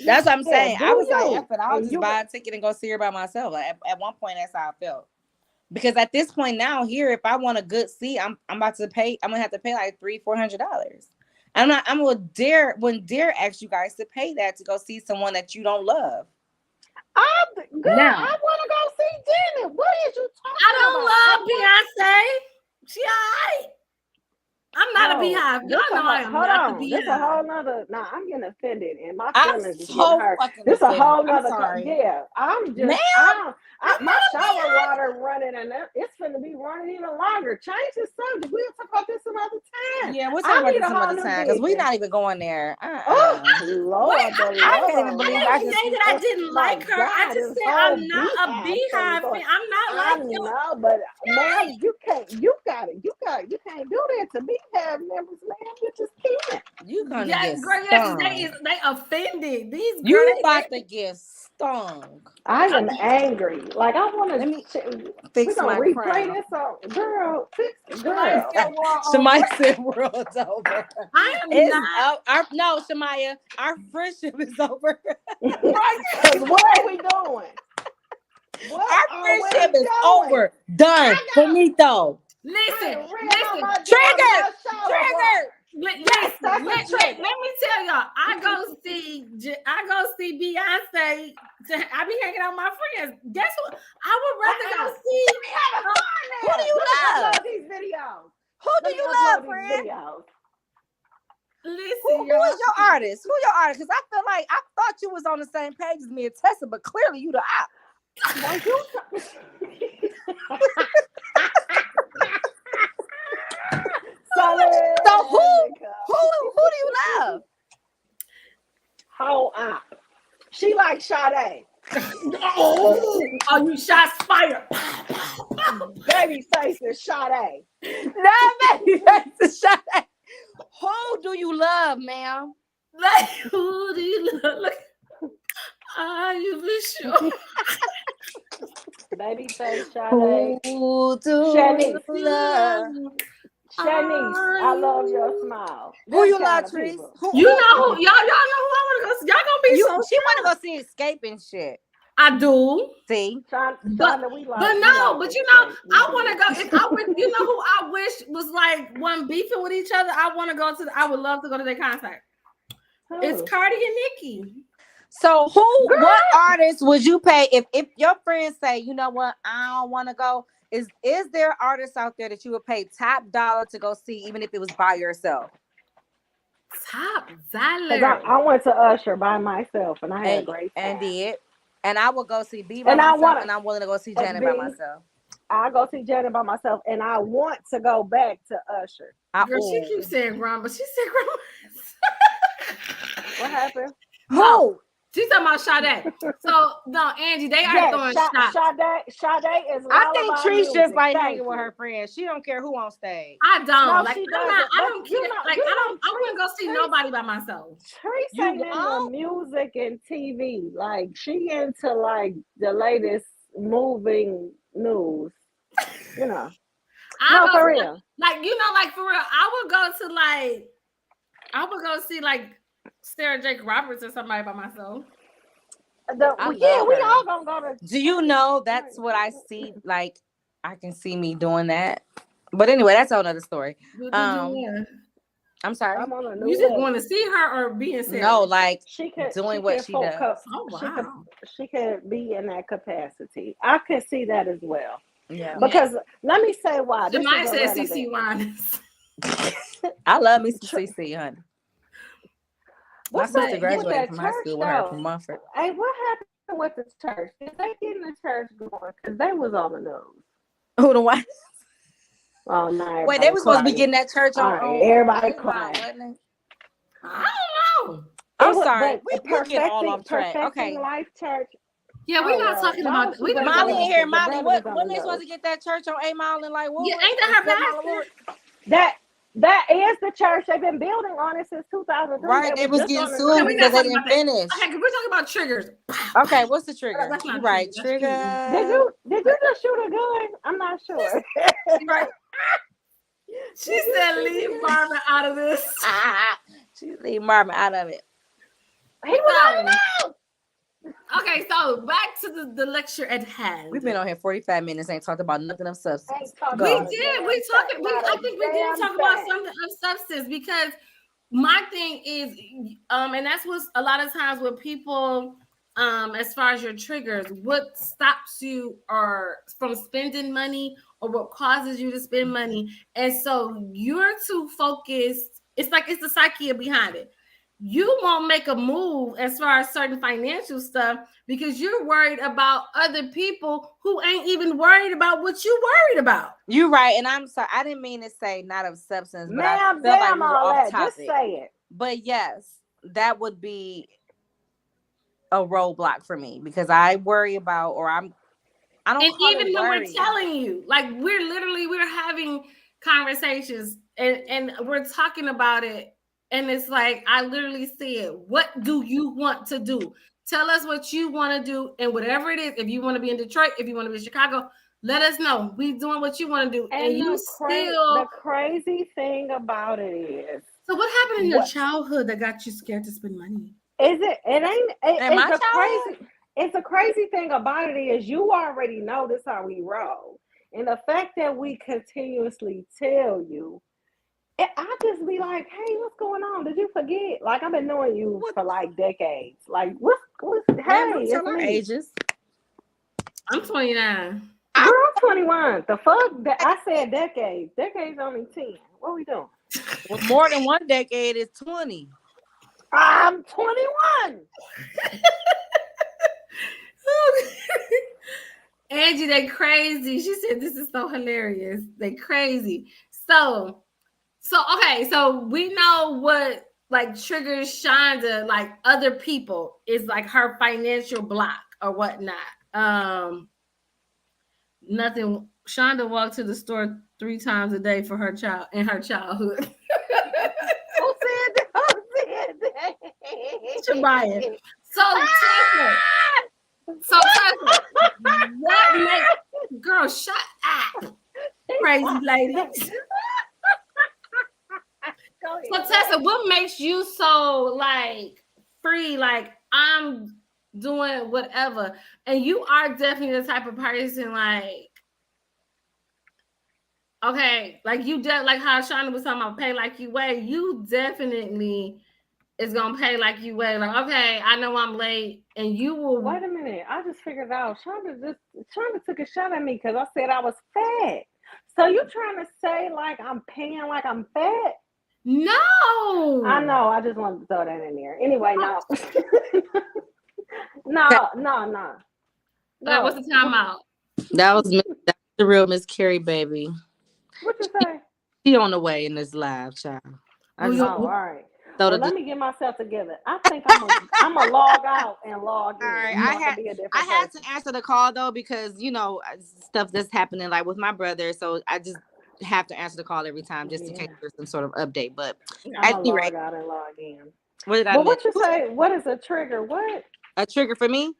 That's what I'm saying. I was like, I'll just buy a ticket and go see her by myself. Like, at one point, that's how I felt. Because at this point now here, if I want a good seat, I'm about to pay. I'm gonna have to pay like $300-$400. I'm when Dare asks you guys to pay that to go see someone that you don't love. I want to go see Janet. What is you talking about? I don't love Beyonce. She alright. I'm not a beehive. Y'all know I am not a beehive. This a whole nother. Nah, I'm getting offended, and my feelings is getting hurt. This a whole nother. Yeah, I'm just. My shower water running, and it's finna be running even longer. Change the subject. We'll talk about this another time. Yeah, we'll talk about this another time because we're not even going there. Oh Lord, I can't even believe I didn't like her. I just said I'm not a beehive. I'm not like you. No, but man, you can't. You can't do that to beehive members, man. You just can't. You gonna get stung. They offended these. You about to get stung. I am angry. Like I want to. Let me fix my replay this song, girl. Shamaya said world's over. I am not. No, Shamaya, our friendship is over. What are we doing? Our friendship is over. Done. Finito. Listen. Trigger. Yes, let me tell y'all. I go see Beyonce. I be hanging out with my friends. Guess what? I would rather go see. Who do you love? These videos. Who do you love, friend? Listen, who is your artist? Who your artist? Because I feel like I thought you was on the same page as me and Tessa, but clearly you the op. Well, you So who do you love? Whole op. She like Sade. Oh, you shots fired. Babyface is Sade. No, Babyface is Sade. Who do you love, ma'am? Like, who do you love? Look, are you for sure? Babyface, Sade. Who do Shanice. you love? Shanice, I love your smile. Who you love, Trees? You know who? Y'all know who I want to go see. Y'all gonna be She so. want to go see Escaping shit. I do. See, Shonda, But you know, I want to go. If I would, you know who I wish was like one beefing with each other. I want to go to. I would love to go to their concert. It's Cardi and Nicki. so what artist would you pay if your friends say, you know what, I don't want to go? Is there artists out there that you would pay top dollar to go see, even if it was by yourself? Top dollar. I went to Usher by myself, and I had a great time. And I would go see B by myself, and I'm willing to go see Janet by myself. I go see Janet by myself, and I want to go back to Usher. Girl, she keeps saying grandma, but she said grandma. What happened? Who? She's talking about Sade. So no, Angie, they are throwing shots. Sade is. I think Tree's just like Thank hanging with her friends. She don't care who on stage. I don't. No, like she I don't care. I wouldn't go see nobody by myself. Treese ain't into music and TV. Like she into like the latest moving news. You know. For real. Like for real. I would go see like Sarah Jake Roberts or somebody by myself. We all gonna go to. Do you know that's what I see? Like, I can see me doing that. But anyway, that's another story. I'm sorry. You just want to see her or being Sarah? No, like she doing what she does. Oh wow. She could be in that capacity. I could see that as well. Yeah. Because let me say why. Jemima said CeCe Winans. I love me some CeCe, honey. My What's sister that, graduated from high school with her from Mumford. Hey, what happened with the church? Did they get in the church going? Because they was on the news. Who the what? Oh no! Wait, they were supposed to be getting that church on. Everybody crying. I don't know. I'm sorry. We're getting all off track. Okay. Life Church. Yeah, we're not talking about. Molly in here. Molly, when they supposed to get that church on 8 Mile and like what? Yeah, ain't that her pastor? That is the church they've been building on it since 2003. Right, they was getting sued because they didn't finish. Okay, we're talking about triggers. Okay, what's the trigger? You right, trigger. Did you just shoot a gun? I'm not sure. Right. She said, "Leave Marvin out of this." She leave Marvin out of it. He was out. Okay, so back to the lecture at hand. We've been on here 45 minutes, ain't talked about nothing of substance. We did. I think we did talk about something of substance because my thing is, and that's what a lot of times with people, as far as your triggers, what stops you or from spending money or what causes you to spend money, and so you're too focused. It's like it's the psyche behind it. You won't make a move as far as certain financial stuff because you're worried about other people who ain't even worried about what you worried about. You're right, and I'm sorry. I didn't mean to say not of substance, but I felt like we were off topic. Just say it. But yes, that would be a roadblock for me because I worry about, or I don't. And even when we're telling you, like we're having conversations and we're talking about it. And it's like, I literally said, what do you want to do? Tell us what you want to do. And whatever it is, if you want to be in Detroit, if you want to be in Chicago, let us know. We doing what you want to do. And you still. The crazy thing about it is. So what happened in your childhood that got you scared to spend money? It's a crazy thing about it is you already know this how we roll. And the fact that we continuously tell you, I just be like, hey, what's going on? Did you forget? Like, I've been knowing you for like decades. Like, what's hey, it's our ages. I'm 29. Girl, I'm 21. The fuck? I said decades. Decades only 10. What we doing? Well, more than one decade is 20. I'm 21. Angie, they crazy. She said this is so hilarious. They crazy. So okay, so we know what like triggers Shonda, like other people, is like her financial block or whatnot. Nothing. Shonda walked to the store 3 times a day for her child in her childhood. Who said that? Who said that? Shabaya. So Tessa, what makes girl shut up, crazy ladies? So Tessa, what makes you so like free? Like I'm doing whatever, and you are definitely the type of person like. Okay, like you like how Shonda was talking about pay like you weigh. You definitely is gonna pay like you weigh. Like, okay, I know I'm late, and you will. Wait a minute, I just figured out. Shonda took a shot at me because I said I was fat. So you trying to say like I'm paying like I'm fat? No, I know. I just wanted to throw that in there. Anyway, no, no. Okay, what's the time out? That was the real Miss Carrie, baby. What you say? She on the way in this live, child. All right. Well, let me get myself together. I think I'm a log out and log in. All right, I had to answer the call though because stuff that's happening like with my brother, so I just have to answer the call every time just in case there's some sort of update. But I'm gonna log out and log in. What did I miss? What you say? What is a trigger? What? A trigger for me?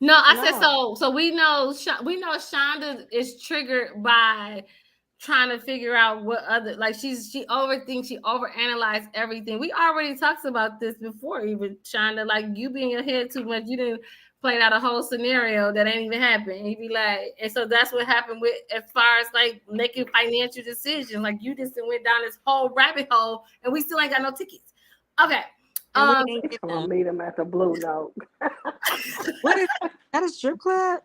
No, I said so. So we know Shonda is triggered by trying to figure out what other like she overthinks, she overanalyzes everything. We already talked about this before, even Shonda, like you be in your head too much. You didn't play out a whole scenario that ain't even happened. You be like, and so that's what happened with as far as like making financial decisions. Like you just went down this whole rabbit hole, and we still ain't got no tickets. Okay. I'm gonna meet him at the Blue Note. What is that? A strip club?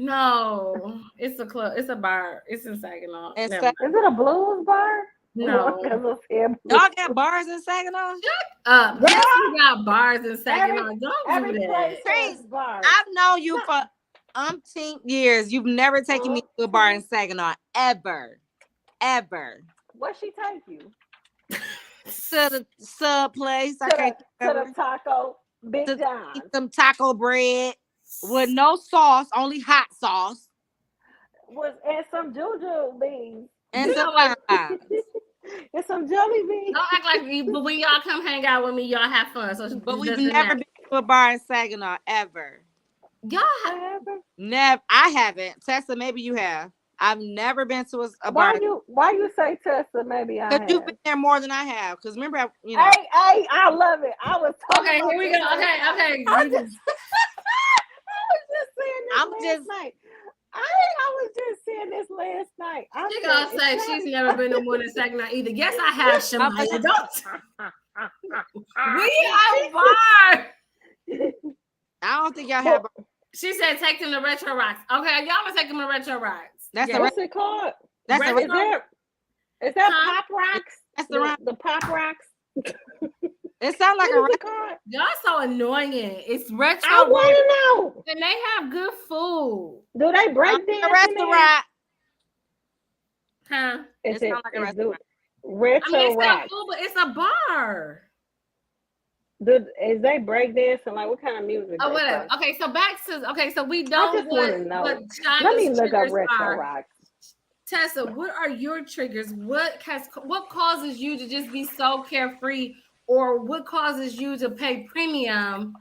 No, it's a club. It's a bar. It's in Saginaw. Is it a blues bar? No. Y'all got bars in Saginaw? Shut up. Yes, we got bars in Saginaw. Don't do that. I've known you for umpteen years. You've never taken me to a bar in Saginaw. Ever. Where'd she take you? To the sub place. To the taco. Big John. Eat some taco bread with no sauce, only hot sauce. And some juju beans. And some and some jelly beans. Don't act like me, but when y'all come hang out with me, y'all have fun. So, but we've never been to a bar in Saginaw ever. Y'all have? Never. I haven't. Tessa, maybe you have. I've never been to a bar. Why you say Tessa? Maybe I have. Because you've been there more than I have. Because remember, Hey, I love it. I was talking. Okay, here we go. Okay. I was just saying this last night. I was just saying this last night. She gonna say she's never been no more than Saginaw either. Yes, I have, Shamaya. We have bar. I don't think y'all have. She said take them to Retro Rocks. Okay, y'all gonna take them to Retro Rocks. What's it called? That's is that Pop Rocks? That's the Pop Rocks. It sounds like a restaurant. Y'all so annoying. It's Retro. I want to know. And they have good food. Do they break dance? A restaurant. Huh? It sounds like a restaurant. Retro Rocks. Food, but it's a bar. Is they break dancing? Like what kind of music? Oh, whatever. Okay, so we don't. I just want to know. Let me look up Retro Rocks. Tessa, what are your triggers? What causes you to just be so carefree, or what causes you to pay premium?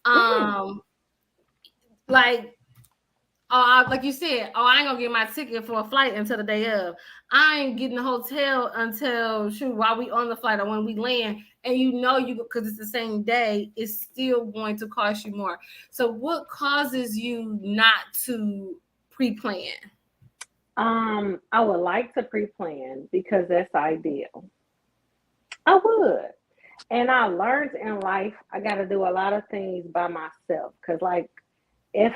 Like you said, I ain't gonna get my ticket for a flight until the day of. I ain't getting the hotel until while we on the flight or when we land. And because it's the same day, it's still going to cost you more. So what causes you not to pre-plan? I would like to pre-plan because that's ideal. I would. And I learned in life, I got to do a lot of things by myself. Because like, if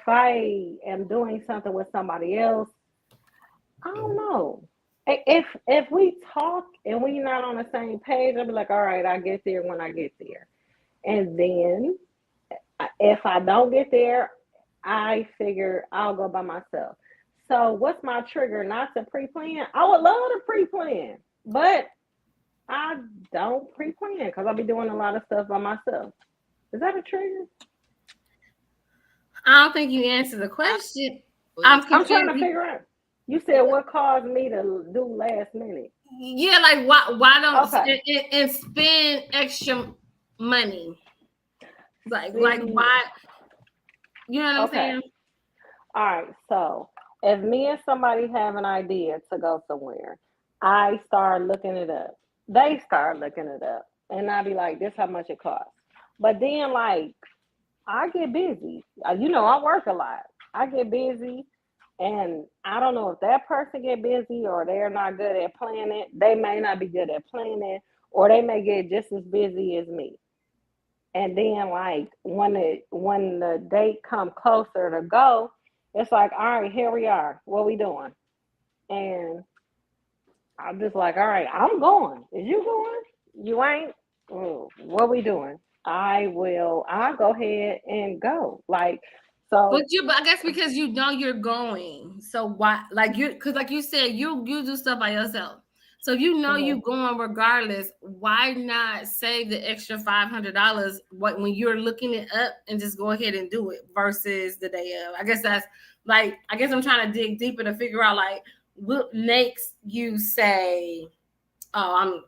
I am doing something with somebody else, I don't know. If we talk and we not on the same page, I'll be like, all right, I get there when I get there. And then if I don't get there, I figure I'll go by myself. So what's my trigger not to pre-plan? I would love to pre-plan, but I don't pre-plan because I'll be doing a lot of stuff by myself. Is that a trigger? I don't think you answered the question. I'm trying to figure out. You said what caused me to do last minute? Yeah, like why don't and spend extra money? Like why? You know what I'm saying? All right. So if me and somebody have an idea to go somewhere, I start looking it up. They start looking it up, and I be like, "This how much it costs." But then, like, I get busy. You know, I work a lot. I get busy, and I don't know if that person get busy or they're not good at planning. They may not be good at planning, or they may get just as busy as me. And then, like, when the date come closer to go, it's like, all right, here we are. What we doing? And I'm just like, all right, I'm going. Is you going? You ain't? What we doing? I'll go ahead and go. Like, so. But I guess because you know you're going. So why, like, because like you said, you do stuff by yourself. So you know you're going regardless. Why not save the extra $500 when you're looking it up and just go ahead and do it versus the day of? I guess I'm trying to dig deeper to figure out like what makes you say, "Oh,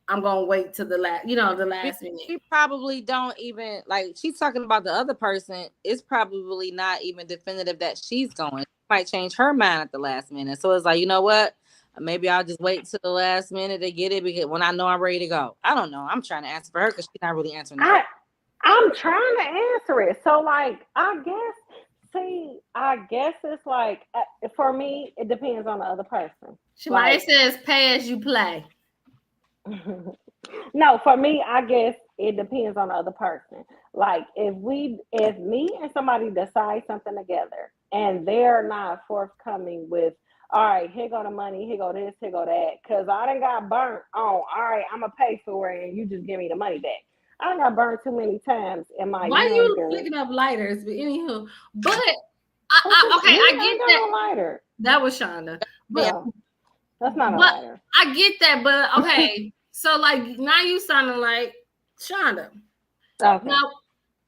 I'm gonna wait to the last minute." She probably don't even like. She's talking about the other person. It's probably not even definitive that she's going. She might change her mind at the last minute. So it's like, you know what? Maybe I'll just wait till the last minute to get it because when I know I'm ready to go. I don't know. I'm trying to answer for her because she's not really answering. I'm trying to answer it. So like, I guess it's like for me, it depends on the other person. Shemaya says, "Pay as you play." No, for me, I guess it depends on the other person. Like if me and somebody decide something together and they're not forthcoming with, all right, here go the money, here go this, here go that, because I done got burnt on, all right, I'm going to pay for it and you just give me the money back. I done got burnt too many times in my Why you picking up lighters? But anywho, I get that. No lighter. That was Shonda. But that's not a lighter. I get that, but okay. So like now you sounding like Shonda. Okay. Now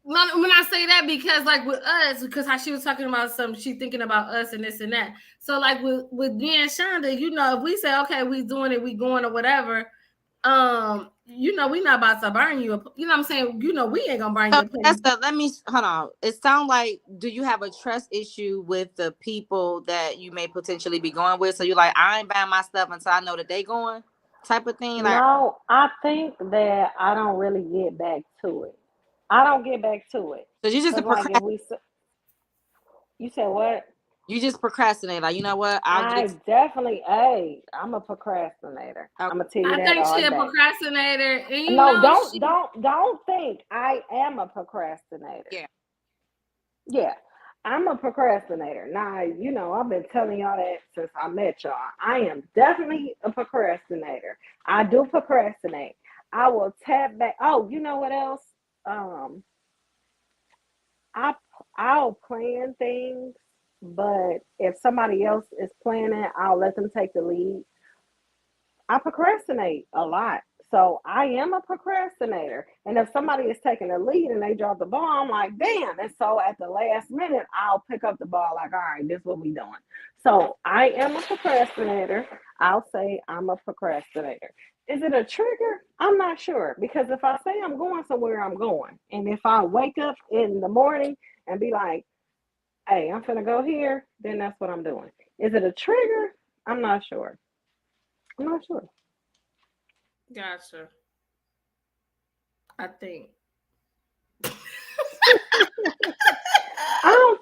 when I say that, because like with us, because how she was talking about she thinking about us and this and that. So like with me and Shonda, you know, if we say, okay, we doing it, we going or whatever, you know, we not about to burn you. You know what I'm saying? You know, we ain't gonna burn you. Let me hold on. It sounds like, do you have a trust issue with the people that you may potentially be going with? So you're like, I ain't buying my stuff until I know that they going, type of thing. Like, no, I think that I don't really get back to it. I don't get back to it. So you just you said what? You just procrastinate. Like, you know what? I'm a procrastinator. I'm gonna tell you that. I think she's a procrastinator. And don't think I am a procrastinator. Yeah. I'm a procrastinator. Now, you know, I've been telling y'all that since I met y'all. I am definitely a procrastinator. I do procrastinate. I will tap back. Oh, you know what else? I'll plan things, but if somebody else is planning, I'll let them take the lead. I procrastinate a lot. So I am a procrastinator. And if somebody is taking the lead and they drop the ball, I'm like, damn. And so at the last minute, I'll pick up the ball like, all right, this is what we doing. So I am a procrastinator. I'll say I'm a procrastinator. Is it a trigger? I'm not sure. Because if I say I'm going somewhere, I'm going. And if I wake up in the morning and be like, hey, I'm finna go here, then that's what I'm doing. Is it a trigger? I'm not sure. Gotcha. I think. I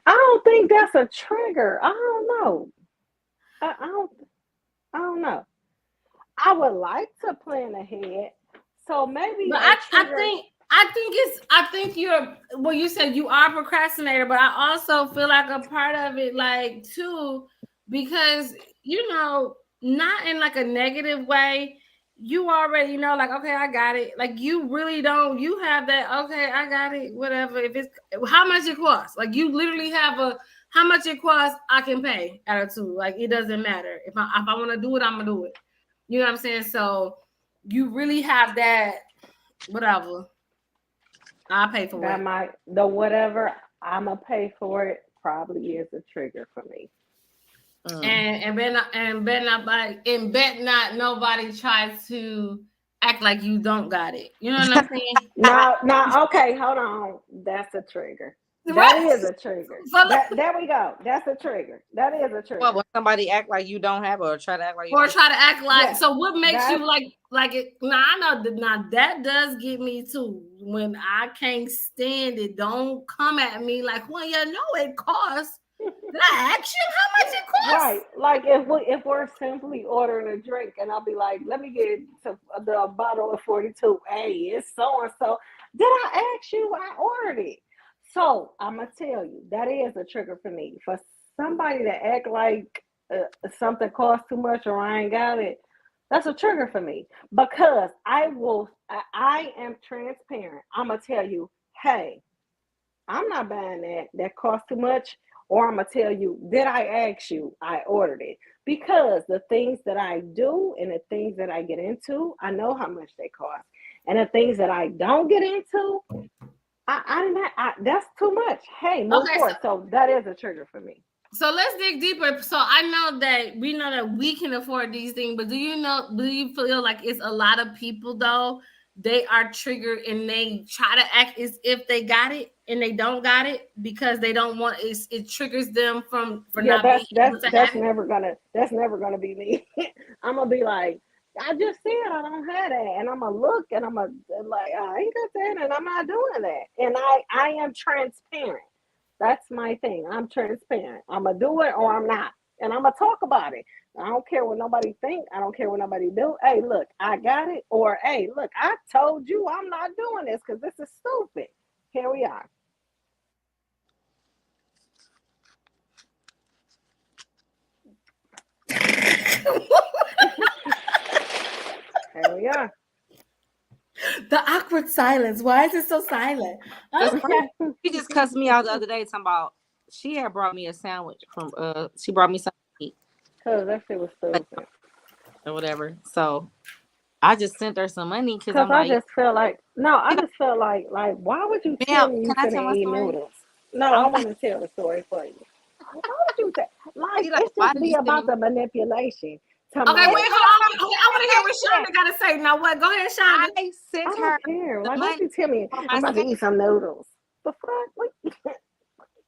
don't think that's a trigger. I don't know. I don't know. I would like to plan ahead. So maybe but I think you're, well, you said you are a procrastinator, but I also feel like a part of it, like too, because you know, not in like a negative way. You already know, like, okay, I got it. Like, you really don't. You have that. Okay, I got it. Whatever. If it's how much it costs, like, you literally have a how much it costs. I can pay attitude. Like, it doesn't matter if I want to do it, I'm gonna do it. You know what I'm saying? So you really have that. Whatever. I'll pay for it. The whatever I'ma pay for it probably is a trigger for me. And bet not nobody tries to act like you don't got it. You know what I'm saying? No, okay, hold on. That's a trigger. That is a trigger. There we go. That's a trigger. That is a trigger. Well, when somebody act like you don't have it, or try to act like you yeah. So what makes you like it? Now I know that now that does get me too. When I can't stand it, don't come at me like, well, you know it costs. Did I ask you how much it costs? Right. Like if we're simply ordering a drink and I'll be like, let me get the bottle of 42. Hey, it's so and so. Did I ask you? I ordered it. So I'm gonna tell you that is a trigger for me. For somebody to act like something costs too much or I ain't got it, that's a trigger for me because I am transparent. I'm gonna tell you, hey, I'm not buying that. That costs too much. Or I'm gonna tell you, did I ask you? I ordered it because the things that I do and the things that I get into, I know how much they cost, and the things that I don't get into. That's too much. Hey, move forward. So that is a trigger for me. So let's dig deeper. So I know that we can afford these things, but do you feel like it's a lot of people though? They are triggered and they try to act as if they got it and they don't got it because they don't want it. It triggers them for not being able to that's never gonna be me. I'm gonna be like, I just said I don't have that, and I'm gonna look and I'm gonna like, I ain't got that, and I'm not doing that. And I am transparent. That's my thing. I'm transparent. I'm gonna do it or I'm not, and I'm gonna talk about it. I don't care what nobody think. I don't care what nobody do. Hey, look, I got it. Or hey, look, I told you I'm not doing this because this is stupid. Here we are. Here we are. The awkward silence. Why is it so silent? She just cussed me out the other day talking about she had brought me a sandwich from she brought me something to eat. Cause that shit was stupid. Or whatever. So I just sent her some money because I just felt like why would you tell me you couldn't eat noodles? No, I want to tell the story for you. Why would you say it's just be about the manipulation. Okay, wait, hold on. I want to hear what Shonda got to say. Now, what? Go ahead, Shonda. I sent her. I don't care. Like, why you tell me I'm about to eat some noodles? The fuck?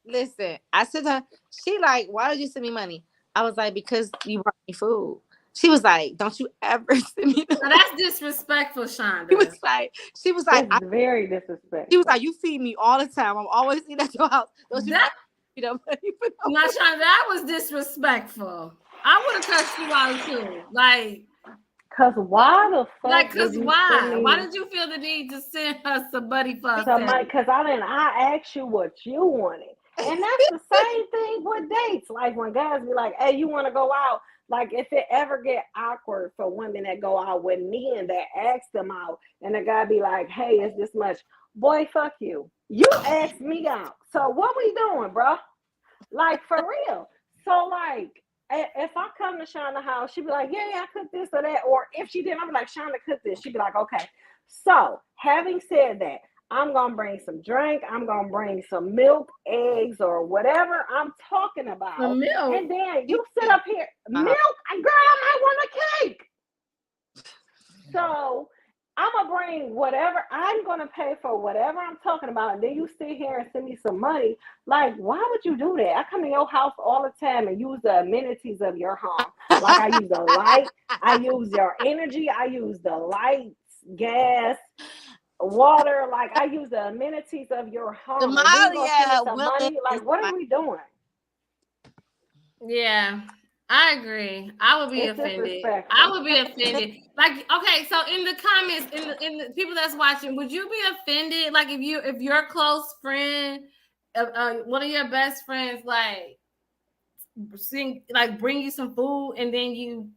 Listen, I sent her. She like, why did you send me money? I was like, because you brought me food. She was like, don't you ever send me money. Now, that's disrespectful, Shonda. She was like, it's very disrespectful. She was like, you feed me all the time. I'm always eating at your house. Don't you ever money for no Now, Shonda, that was disrespectful. I would have cussed you out too. Like, cause why the fuck? Like, cause why? Why did you feel the need to send us a buddy fuck? Cause I asked you what you wanted, and that's the same thing with dates. Like when guys be like, "Hey, you want to go out?" Like if it ever get awkward for women that go out with men that ask them out, and the guy be like, "Hey, it's this much." Boy, fuck you. You asked me out, so what we doing, bro? Like for real. So like. If I come to Shonda's house, she'd be like, yeah, I cooked this or that. Or if she didn't, I'd be like, Shonda cooked this. She'd be like, okay. So having said that, I'm going to bring some drink. I'm going to bring some milk, eggs, or whatever I'm talking about. Milk. And then you sit up here. Milk? Girl, I might want a cake. So I'm going to bring whatever. I'm going to pay for whatever I'm talking about. And then you sit here and send me some money. Like, why would you do that? I come to your house all the time and use the amenities of your home. Like I use the light. I use your energy. I use the lights, gas, water. Like I use the amenities of your home. Money. Like, what are we doing? Yeah. I agree. I would be offended. I would be offended. Like, okay, so in the comments, in the people that's watching, would you be offended? Like, if your close friend, one of your best friends, like, bring you some food, and then you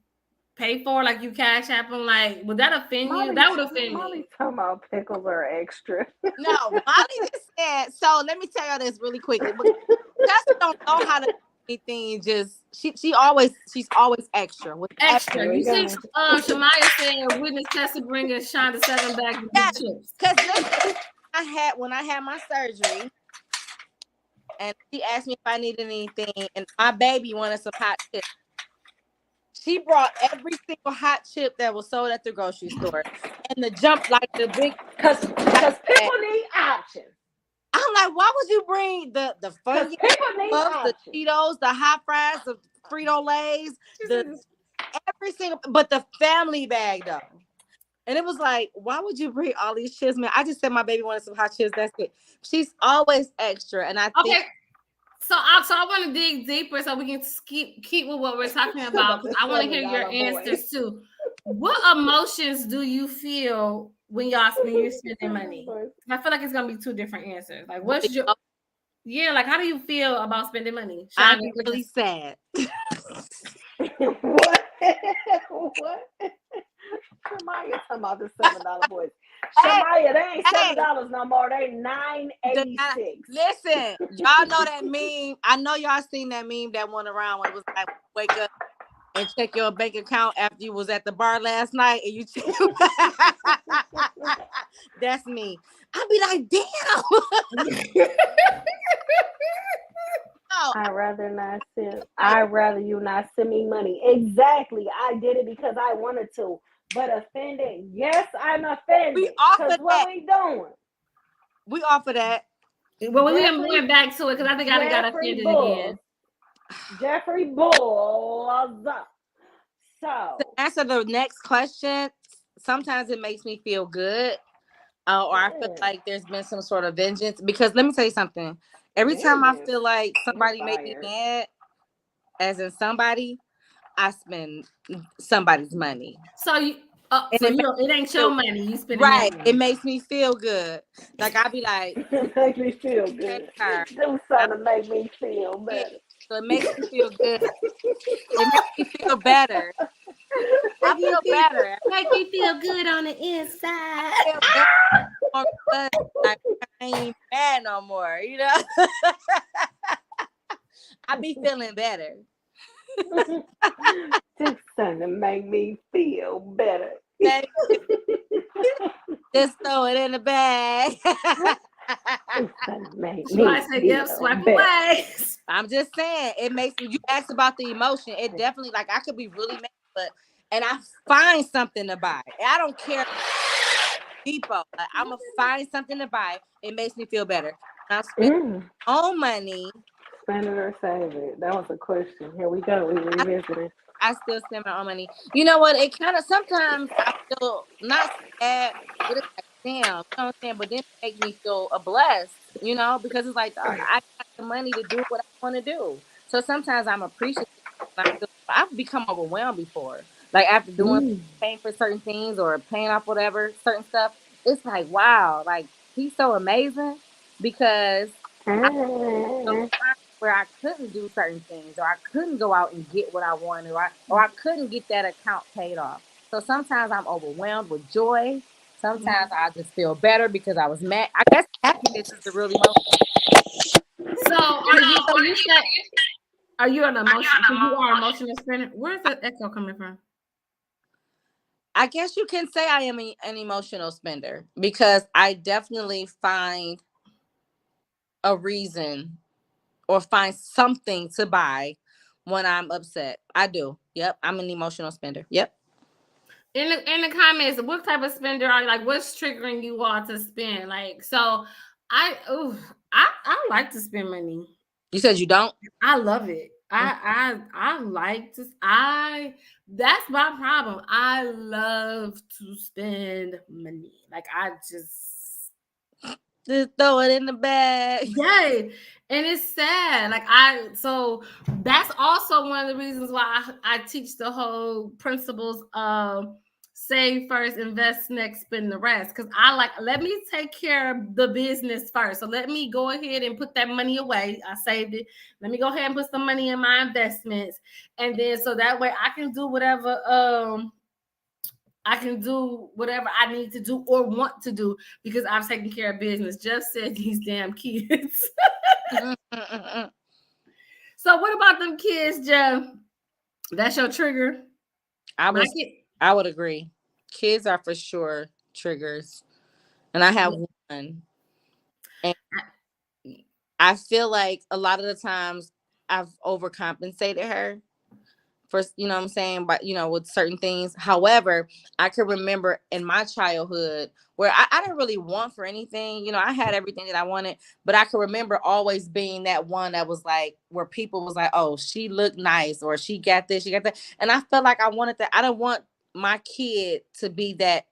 pay for, like you cash app them, like would that offend you? That would offend Molly me. talking about pickles are extra. No, Molly just said. So let me tell y'all this really quickly. Tessa don't know how to do anything. Just she's always extra with Extra. There You we see, go. Shamaya said witness Tessa bringing Shonda 7 bags of Yes, chips. because when I had my surgery, and she asked me if I needed anything, and my baby wanted some hot chips. She brought every single hot chip that was sold at the grocery store, and the big. Because people need options. I'm like, why would you bring the Funyuns, the Cheetos, the hot fries, the Frito Lays, every single, but the family bag though? And it was like, why would you bring all these chips, man? I just said my baby wanted some hot chips. That's it. She's always extra, and I think. So I want to dig deeper so we can keep with what we're talking about, because I want to hear your answers too. What emotions do you feel when you're spending money? I feel like it's gonna be two different answers. Like, what's your like? How do you feel about spending money? I'm really sad. What? Shamaya talking about the $7 boys. Shamaya, they ain't $7 no more. They $9.86. Listen, y'all know that meme. I know y'all seen that meme that went around when it was like, wake up and check your bank account after you was at the bar last night and you check. That's me. I'd be like, damn. I'd rather not send. I'd rather you not send me money. Exactly. I did it because I wanted to. But offended, yes, I'm offended. We offer that. What we doing? We offer that. Well, we went back to it because I think I got offended again. Jeffrey Bulls. So to answer the next question, sometimes it makes me feel good, or I feel like there's been some sort of vengeance. Because let me tell you something. Every time I feel like somebody made me mad, as in somebody, I spend somebody's money. So you, it ain't your money. You spend right. It makes me feel good. Like I be like, it makes me feel good. Do something to make me feel better. So it makes me feel good. It makes me feel better. I feel better. Make me feel good on the inside. Like I ain't mad no more, you know. I be feeling better. Just something to make me feel better. Just throw it in the bag. Swipe away. I'm just saying, it makes you asked about the emotion. It definitely, like, I could be really mad, and I find something to buy. I don't care. Depot. Like, I'm gonna find something to buy. It makes me feel better. I'm spending my own money. Spend it or save it. That was a question. Here we go. We revisited. I still spend my own money. You know what? It kind of sometimes I feel not sad, but it's like, damn, you know what I'm saying? But then it makes me feel blessed, you know, because it's like I got the money to do what I want to do. So sometimes I'm appreciative. I've become overwhelmed before. Like after paying for certain things or paying off whatever, certain stuff, it's like, wow, like he's so amazing because where I couldn't do certain things, or I couldn't go out and get what I wanted, or I couldn't get that account paid off. So sometimes I'm overwhelmed with joy. Sometimes I just feel better because I was mad. I guess happiness is the real emotion. So are you an emotional? So you are emotional spender. Where's the echo coming from? I guess you can say I am an emotional spender because I definitely find a reason or find something to buy when I'm upset. I do. Yep. I'm an emotional spender. Yep. In the comments, what type of spender are you? Like, what's triggering you all to spend? Like, so I like to spend money. You said you don't? I love it. I like to. That's my problem. I love to spend money. Like I just throw it in the bag. Yay. And it's sad. Like so that's also one of the reasons why I teach the whole principles of save first, invest next, spend the rest. Because I like, let me take care of the business first. So let me go ahead and put that money away. I saved it. Let me go ahead and put some money in my investments. And then so that way I can do whatever I can do whatever I need to do or want to do because I've taken care of business. Jeff said these damn kids. So what about them kids, Jeff? That's your trigger? I would agree. Kids are for sure triggers. And I have one. And I feel like a lot of the times I've overcompensated her for, you know what I'm saying, but, you know, with certain things. However, I can remember in my childhood where I didn't really want for anything. You know, I had everything that I wanted, but I can remember always being that one that was like, where people was like, oh, she looked nice, or she got this, she got that. And I felt like I wanted that. I didn't want my kid to be that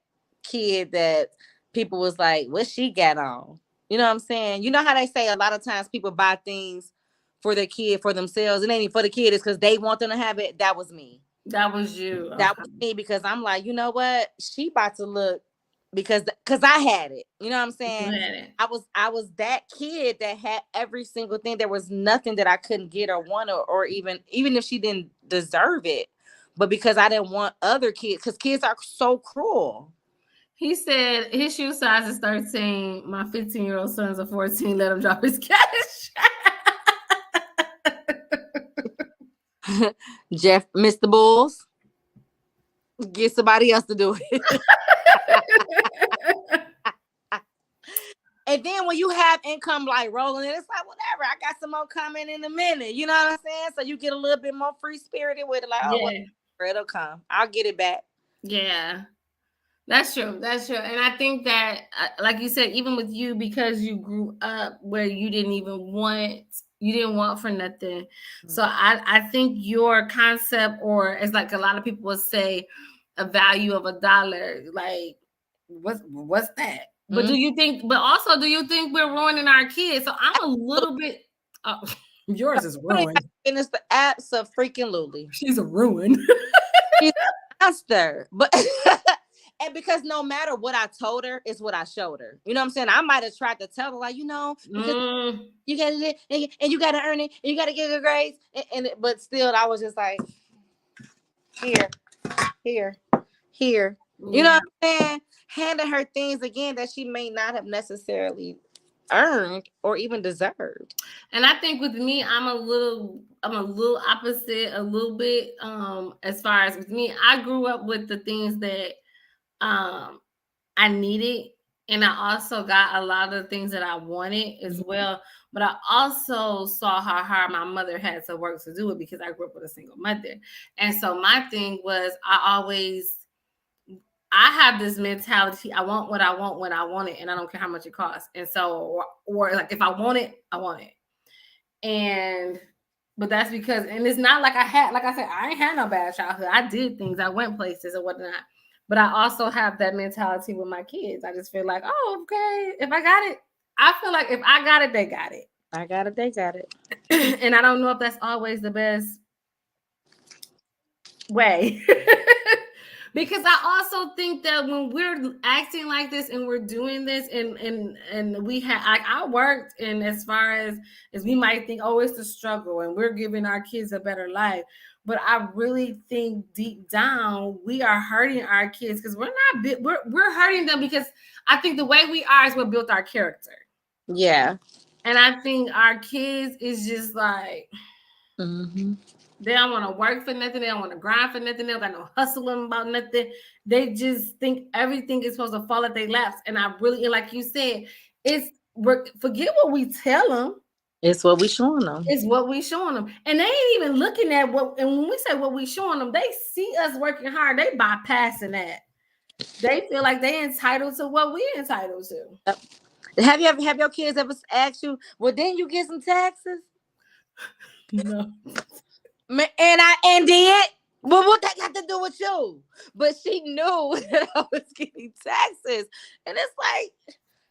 kid that people was like, what she got on? You know what I'm saying? You know how they say a lot of times people buy things for their kid, for themselves, and ain't for the kid, it's because they want them to have it. That was me. That was you. That was me, because I'm like, you know what? She about to look, because I had it. You know what I'm saying? You had it. I was that kid that had every single thing. There was nothing that I couldn't get or want, or even if she didn't deserve it. But because I didn't want other kids, because kids are so cruel. He said his shoe size is 13. My 15-year-old son's a 14. Let him drop his cash. Jeff, Mr. Bulls, get somebody else to do it. And then when you have income like rolling in, it's like, whatever, I got some more coming in a minute. You know what I'm saying? So you get a little bit more free spirited with it. Like, oh, whatever, it'll come. I'll get it back. Yeah. That's true. That's true. And I think that, like you said, even with you, because you grew up where you didn't want for nothing. Mm-hmm. So I think your concept, or as like a lot of people would say, a value of $1, like what's that? Mm-hmm. But do you think we're ruining our kids? So I'm a little bit, yours is ruined. And it's the abso-freaking-lutely. She's a ruin. She's a monster. But and because no matter what I told her, it's what I showed her. You know what I'm saying? I might have tried to tell her, like, you know, you got to, and you got to earn it, and you got to get good grades. But still, I was just like, here. Yeah. You know what I'm saying? Handing her things again that she may not have necessarily earned or even deserved. And I think with me, I'm a little opposite a little bit. As far as with me, I grew up with the things that I needed, and I also got a lot of the things that I wanted as well. But I also saw how hard my mother had to work to do it, because I grew up with a single mother. And so my thing was, I have this mentality. I want what I want when I want it, and I don't care how much it costs. And so, or like, if I want it, I want it. But that's because, and it's not like I said, I ain't had no bad childhood. I did things. I went places and whatnot. But I also have that mentality with my kids. I just feel like, oh, okay, if I got it, I feel like if I got it, they got it. I got it, they got it. And I don't know if that's always the best way. Because I also think that when we're acting like this and we're doing this, and we have, like, I worked, and as far as we might think, oh, it's a struggle and we're giving our kids a better life. But I really think deep down we are hurting our kids, because we're hurting them, because I think the way we are is what built our character. Yeah. And I think our kids is just like, they don't want to work for nothing. They don't want to grind for nothing. They don't got no hustling about nothing. They just think everything is supposed to fall at their laps. And I really, like you said, forget what we tell them. It's what we showing them. It's what we showing them. And they ain't even looking at what, and when we say what we showing them, they see us working hard. They bypassing that. They feel like they entitled to what we entitled to. Have your kids ever asked you, well, didn't you get some taxes? No. And did? Well, what that got to do with you? But she knew that I was getting taxes. And it's like,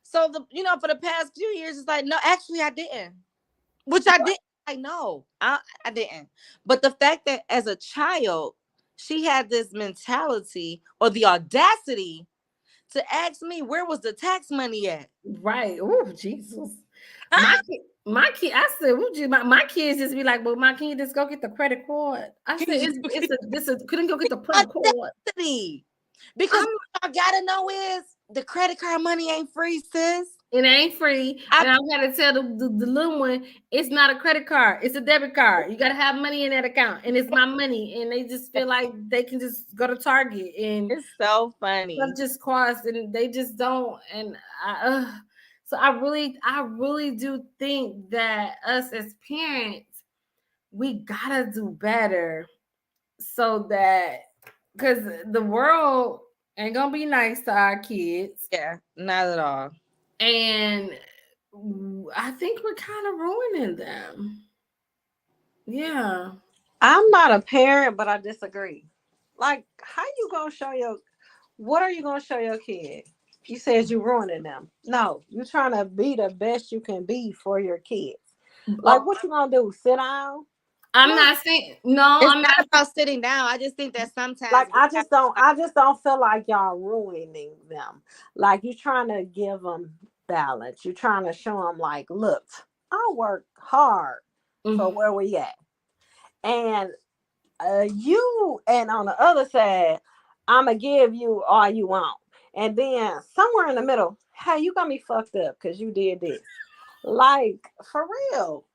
so for the past few years, it's like, no, actually I didn't. Which I didn't. Like, no, I didn't. But the fact that as a child, she had this mentality or the audacity to ask me where was the tax money at. Right. Oh, Jesus. My kid, I said, my kids just be like, well, my kid just go get the credit card. I said, couldn't go get the credit card. Because what I gotta know is the credit card money ain't free, sis. It ain't free. And I gotta tell the little one, it's not a credit card, it's a debit card. You gotta have money in that account, and it's my money. And they just feel like they can just go to Target and it's so funny. Stuff just costs, and they just don't. And so I really do think that us as parents, we gotta do better, so that because the world ain't gonna be nice to our kids. Yeah, not at all. And I think we're kind of ruining them. Yeah. I'm not a parent, but I disagree. Like, how you gonna show what are you gonna show your kid? You said you ruining them. No, you're trying to be the best you can be for your kids. Like, what you gonna do? Sit down? I'm not saying no. I'm not about sitting down. I just think that sometimes, like, I just don't feel like y'all ruining them. Like, you're trying to give them balance. You're trying to show them, like, look, I work hard for where we at, and and on the other side, I'm gonna give you all you want, and then somewhere in the middle, hey, you got me fucked up because you did this. Like, for real,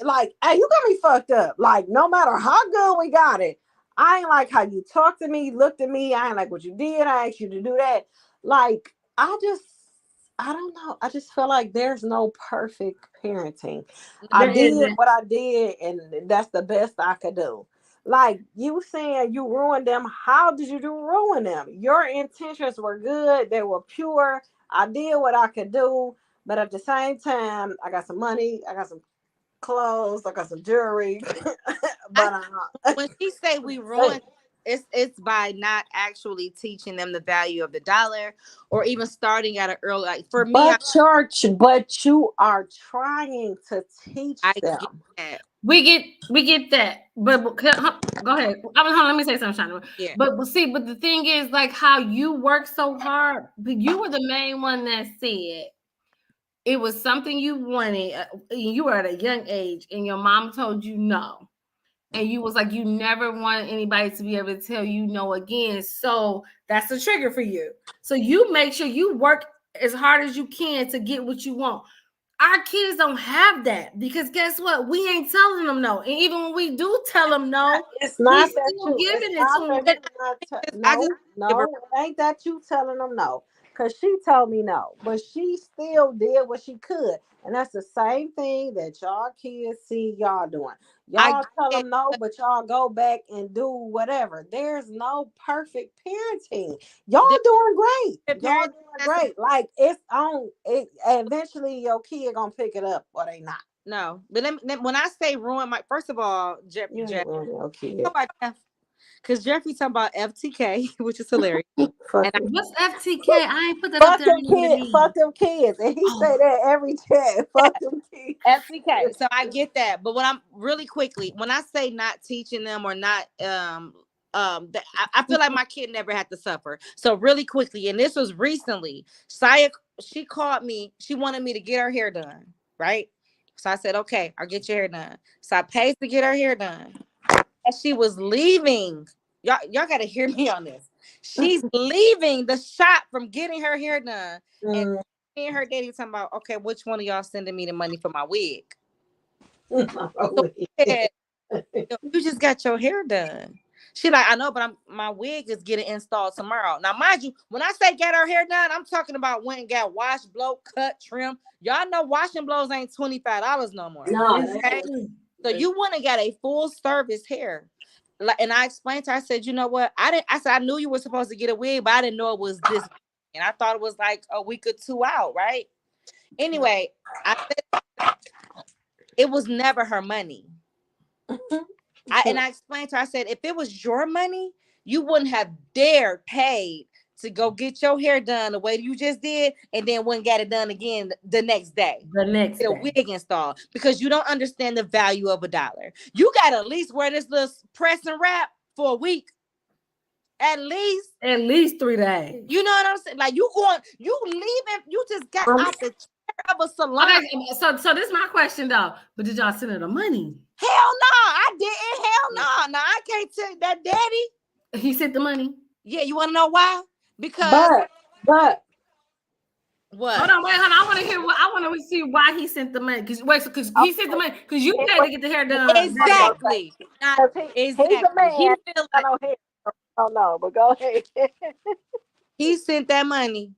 like, hey, you got me fucked up. Like, no matter how good we got it, I ain't like how you talked to me, looked at me. I ain't like what you did. I asked you to do that. Like, I don't know. I just feel like there's no perfect parenting. I did what I did, and that's the best I could do. Like, you saying you ruined them. How did you ruin them? Your intentions were good. They were pure. I did what I could do. But at the same time, I got some money, I got some clothes, I got some jewelry. But when she say we ruin, it's by not actually teaching them the value of the dollar, or even starting at an early. Like, for me, but you are trying to teach them. We get that, but go ahead. Let me say something, Shana. Yeah. But the thing is, like, how you work so hard. You were the main one that said it was something you wanted. You were at a young age, and your mom told you no. And you was like, you never wanted anybody to be able to tell you no again. So that's a trigger for you. So you make sure you work as hard as you can to get what you want. Our kids don't have that, because guess what? We ain't telling them no. And even when we do tell them no, it's not that you giving it to them. No, it ain't that you telling them no. Because she told me no, but she still did what she could. And that's the same thing that y'all kids see y'all doing. Y'all tell them no, but y'all go back and do whatever. There's no perfect parenting. Y'all doing great. Y'all doing great. Like, it's on it. Eventually your kid gonna pick it up, or they not. No, but when I say ruin, first of all, Jeff, because Jeffrey talking about FTK, which is hilarious. What's FTK? I ain't put that up there. Fuck them kids. And he say that every chat. Fuck them kids. FTK. So I get that. But when I say not teaching them or not, I feel like my kid never had to suffer. So really quickly, and this was recently, Saya, she called me. She wanted me to get her hair done, right? So I said, okay, I'll get your hair done. So I paid to get her hair done. As she was leaving, y'all got to hear me on this. She's leaving the shop from getting her hair done, and me and her daddy talking about, okay, which one of y'all sending me the money for my wig? So said, you just got your hair done. She like, I know, but my wig is getting installed tomorrow. Now, mind you, when I say get her hair done, I'm talking about went and got wash, blow, cut, trim. Y'all know washing blows ain't $25 no more. No, okay? So you want to get a full service hair. And I explained to her, I said, you know what? I said, I knew you were supposed to get a wig, but I didn't know it was this. And I thought it was like a week or two out, right? Anyway, I said it was never her money. And I explained to her, I said, if it was your money, you wouldn't have dared paid to go get your hair done the way you just did, and then wouldn't get it done again the next day. Get a wig installed, because you don't understand the value of $1. You got to at least wear this little press and wrap for a week. At least 3 days. You know what I'm saying? Like you leaving, you just got out the chair of a salon. Okay, so this is my question though. But did y'all send her the money? Hell no, I didn't. Hell no. No, I can't tell that daddy. He sent the money. Yeah, you want to know why? Because but what? Hold on. I want to hear I want to see why he sent the money. Because he sent the money because you paid to get the hair done. Exactly. He's a man. He feel like, oh no, but go ahead. he sent that money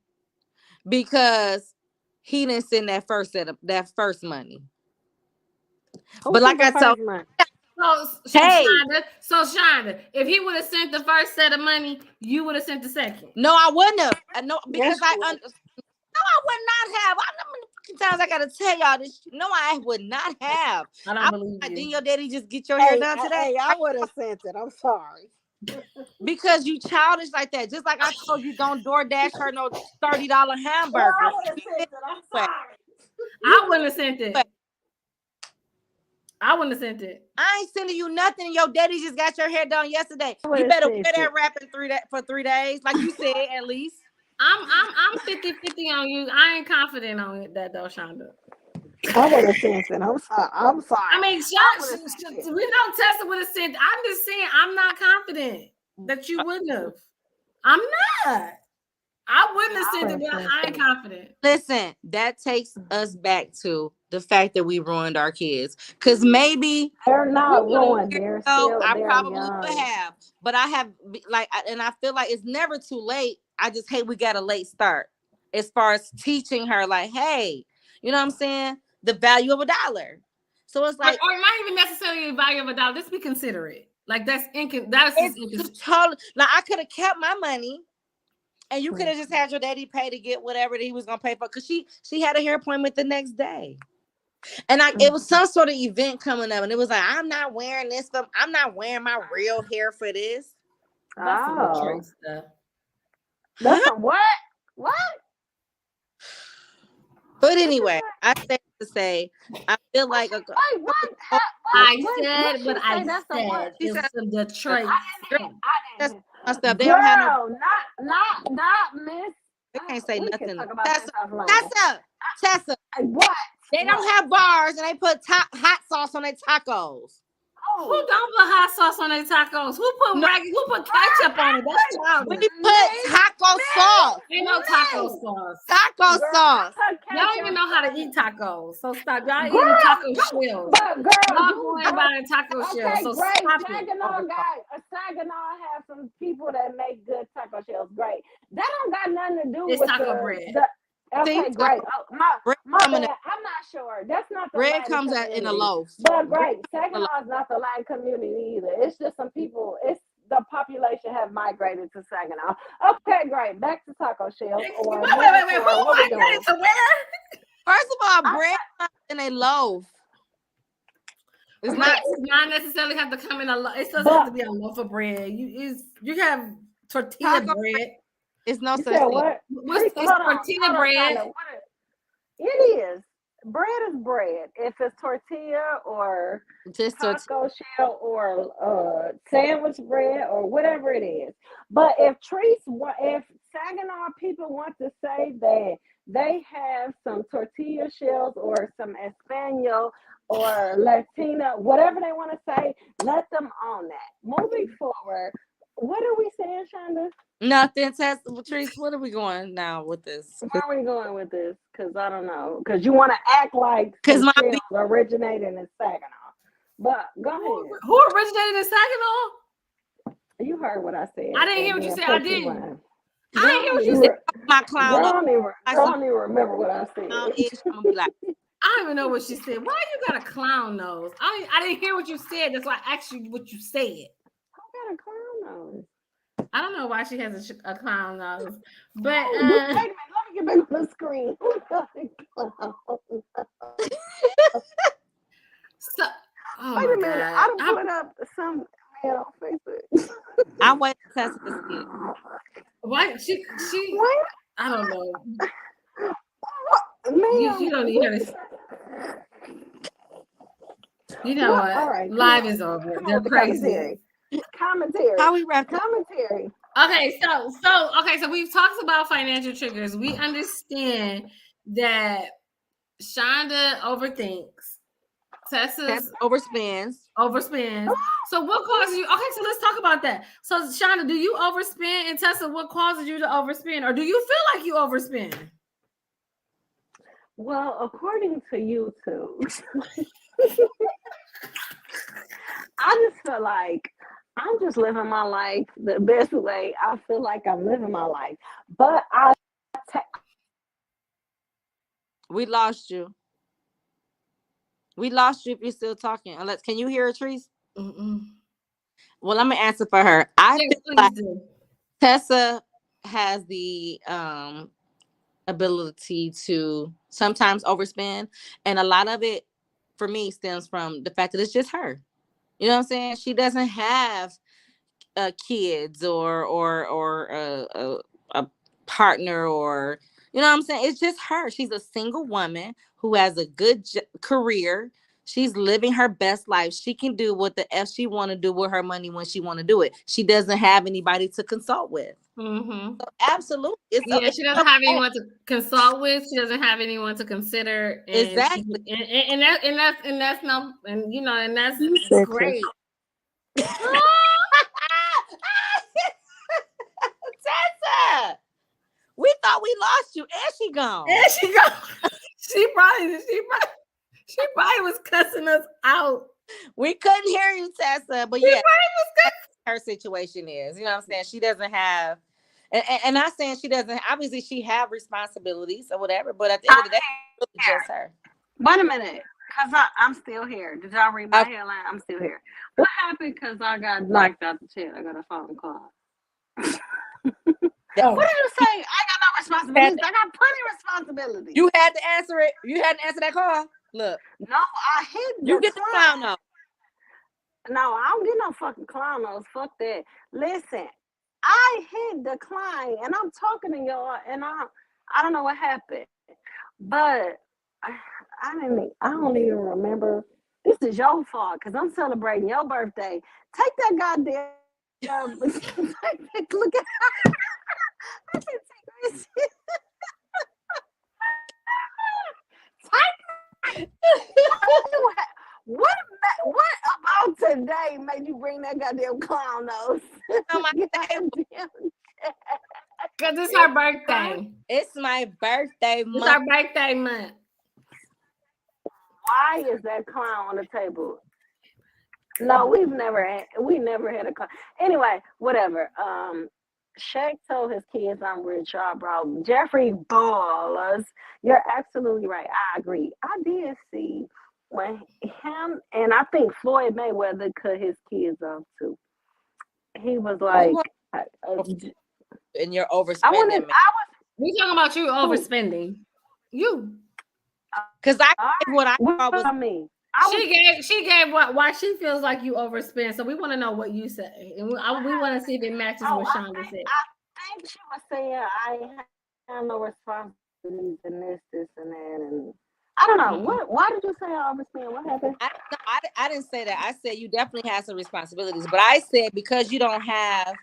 because he didn't send that first money. But like I told you, so Shonda, if he would have sent the first set of money, you would have sent the second. No, I wouldn't have. No, because I would not have. How many times I gotta tell y'all this? No, I would not have. I don't believe you. Didn't your daddy just get your hair done today? I would have sent it. I'm sorry. Because you childish like that. Just like I told you, don't DoorDash her no $30 hamburger. I would have sent it. I'm sorry. I wouldn't have sent it. I wouldn't have sent it. I ain't sending you nothing. Your daddy just got your hair done yesterday. You better wear that wrap for 3 days, like you said, at least. I'm 50-50 on you. I ain't confident on that though, Shonda. I would have sent it. I'm sorry. I mean, we know Tessa would have said. I'm just saying, I'm not confident that you wouldn't have. I'm not. I wouldn't have said it, but I ain't confident. Listen, that takes us back to the fact that we ruined our kids. Because maybe they're not ruined. I probably would have, but I have and I feel like it's never too late. I just hate we got a late start as far as teaching her, like, hey, you know what I'm saying? The value of $1. So it's like, or not even necessarily the value of $1. Let's be considerate. Like that's totally. Like I could have kept my money, and you could have just had your daddy pay to get whatever that he was gonna pay for. Cause she had a hair appointment the next day, and it was some sort of event coming up, and it was like, I'm not wearing this. I'm not wearing my real hair for this. That's some trick stuff. That's what? But anyway, I said to say, I feel like I said what I said. It's some Detroit. They don't have not Miss. They can't say nothing. Tessa. What? They don't have bars and they put hot sauce on their tacos. Who don't put hot sauce on their tacos? Who put ketchup on it? That's childish. We put taco sauce. Ain't no taco sauce. Taco sauce. Y'all don't even know how to eat tacos. So stop. Y'all eating taco shells. Y'all going buying taco shells. So stop it. Saginaw have some people that make good taco shells. Great. That don't got nothing to do with taco bread. Okay, great. I'm not sure. That's not the bread comes out in a loaf. But great. Saginaw is not the Latin community either. It's just some people. It's the population have migrated to Saginaw. Okay, great. Back to taco shells. Wait. Who migrated to where? First of all, bread comes in a loaf. It's not necessarily have to come in a loaf. It doesn't have to be a loaf of bread. You have tortilla bread. It's no such thing. What's tortilla bread? It is. Bread is bread. If it's tortilla or just taco shell or sandwich bread or whatever it is. But if Saginaw people want to say that they have some tortilla shells or some Espanol or Latina, whatever they want to say, let them on that. Moving forward, what are we saying, Shonda? Nothing. Patrice, what are we going now with this? Where are we going with this? Because I don't know. Because you want to act like my originated in Saginaw. But go ahead. Who originated in Saginaw? You heard what I said. I didn't hear what you said. I didn't. I didn't hear what you said. My clown. I don't even remember what I said. I'm be like, I don't even know what she said. Why you got a clown nose? I didn't hear what you said. That's why I asked you what you said. Who got a clown nose? I don't know why she has a clown nose, but wait a minute, let me get back on the screen. Wait a minute, I done put up some man on Facebook. I'm waiting to test this kid. Why she? What? I don't know. Man, you don't need her to. You know what? All right, live is over. They're crazy. Commentary. How we wrap? Commentary. Okay, so we've talked about financial triggers. We understand that Shonda overthinks. Tessa's overspends. So what causes you? Okay, so let's talk about that. So Shonda, do you overspend? And Tessa, what causes you to overspend? Or do you feel like you overspend? Well, according to YouTube, I just feel like I'm just living my life the best way I feel like I'm living my life. But we lost you. We lost you if you're still talking. Unless, can you hear her, Trees? Well, I'm gonna answer for her. I feel like Tessa has the ability to sometimes overspend, and a lot of it for me stems from the fact that it's just her. You know what I'm saying? She doesn't have kids or a partner, or you know what I'm saying? It's just her. She's a single woman who has a good career. She's living her best life. She can do what the F she want to do with her money when she want to do it. She doesn't have anybody to consult with. So absolutely. She doesn't have anyone to consult with. She doesn't have anyone to consider. And exactly. And that's not, and you know, and that's great. Tessa, we thought we lost you, and she gone. She probably was cussing us out. We couldn't hear you, Tessa, but yeah, her situation is, you know what I'm saying? She doesn't have, and not saying she doesn't, obviously she have responsibilities or whatever, but at the end of the day, it's really just her. Wait a minute, because I'm still here. Did y'all read my headline? I'm still here. What happened? Because I got knocked out the chair. I got a phone call. What did you say? I got no responsibilities. I got plenty of responsibilities. You had to answer it. You had to answer that call. Look. No, I hit you get the clown nose. No, I don't get no fucking clown nose. Fuck that. Listen, I hit decline and I'm talking to y'all and I don't know what happened. But I don't even remember. This is your fault because I'm celebrating your birthday. Take that goddamn look at I can't take this. What about today made you bring that goddamn clown nose? Oh my Because it's her birthday. It's my birthday month. It's our birthday month. Why is that clown on the table? No, we never had a clown. Anyway, whatever. Shaq told his kids I'm rich, y'all, bro. Jeffrey Ballers. You're absolutely right. I agree. I did see when him and I think Floyd Mayweather cut his kids off too. He was like, and you're overspending. We talking about you overspending. You. Because I gave what I thought was me. She gave why she feels like you overspend. So we want to know what you say, and we want to see if it matches what Shonda said. I think she was saying I have no responsibilities in this, and that, and I don't know. Why did you say I overspend? What happened? I didn't say that. I said you definitely have some responsibilities, but I said because you don't have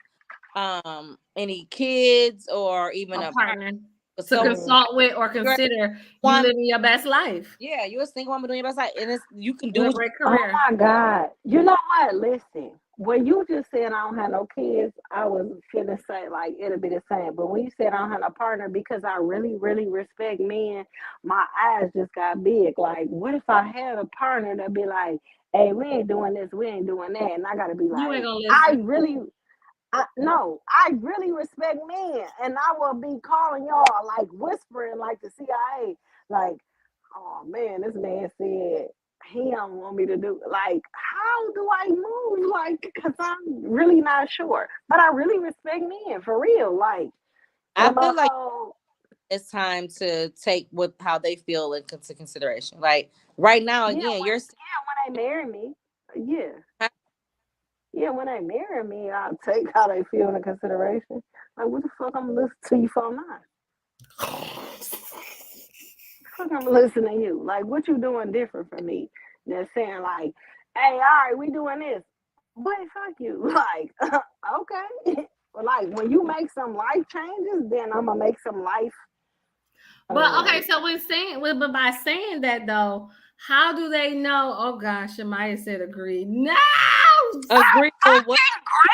any kids or even a partner to consult with or consider you living your best life. Yeah, you're a single woman doing your best life, and you can do a great career. Oh my God! You know what? Listen, when you just said I don't have no kids, I was finna say like it'll be the same. But when you said I don't have a partner, because I really, really respect men, my eyes just got big. Like, what if I had a partner that'd be like, "Hey, we ain't doing this, we ain't doing that," and I gotta be like, you ain't gonna listen. I really respect men, and I will be calling y'all like whispering like the CIA, like, oh man, this man said he don't want me to do like, how do I move? Like, because I'm really not sure, but I really respect men for real. Like, I feel like it's time to take how they feel into consideration. Like right now, again, when they marry me, Yeah, when they marry me, I'll take how they feel into consideration. Like, what the fuck I'm gonna listen to you for now? Fuck I'm listening to you. Like, what you doing different from me? They're saying like, hey, all right, we doing this. Boy, fuck you. Like, okay. Like when you make some life changes, then I'm gonna make some life. But okay, so but by saying that though, how do they know? Oh gosh, Shamaya said agree. No, agree with what?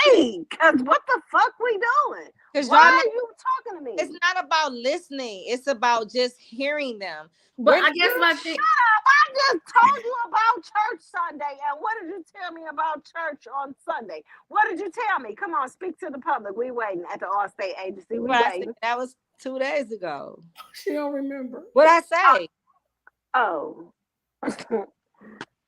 Agree, cause what the fuck we doing? Why are you talking to me? It's not about listening. It's about just hearing them. But I guess my thing. Shut up! I just told you about church Sunday, and what did you tell me about church on Sunday? What did you tell me? Come on, speak to the public. We waiting at the Allstate Agency. We waiting. That was 2 days ago. She don't remember. What I say? Oh.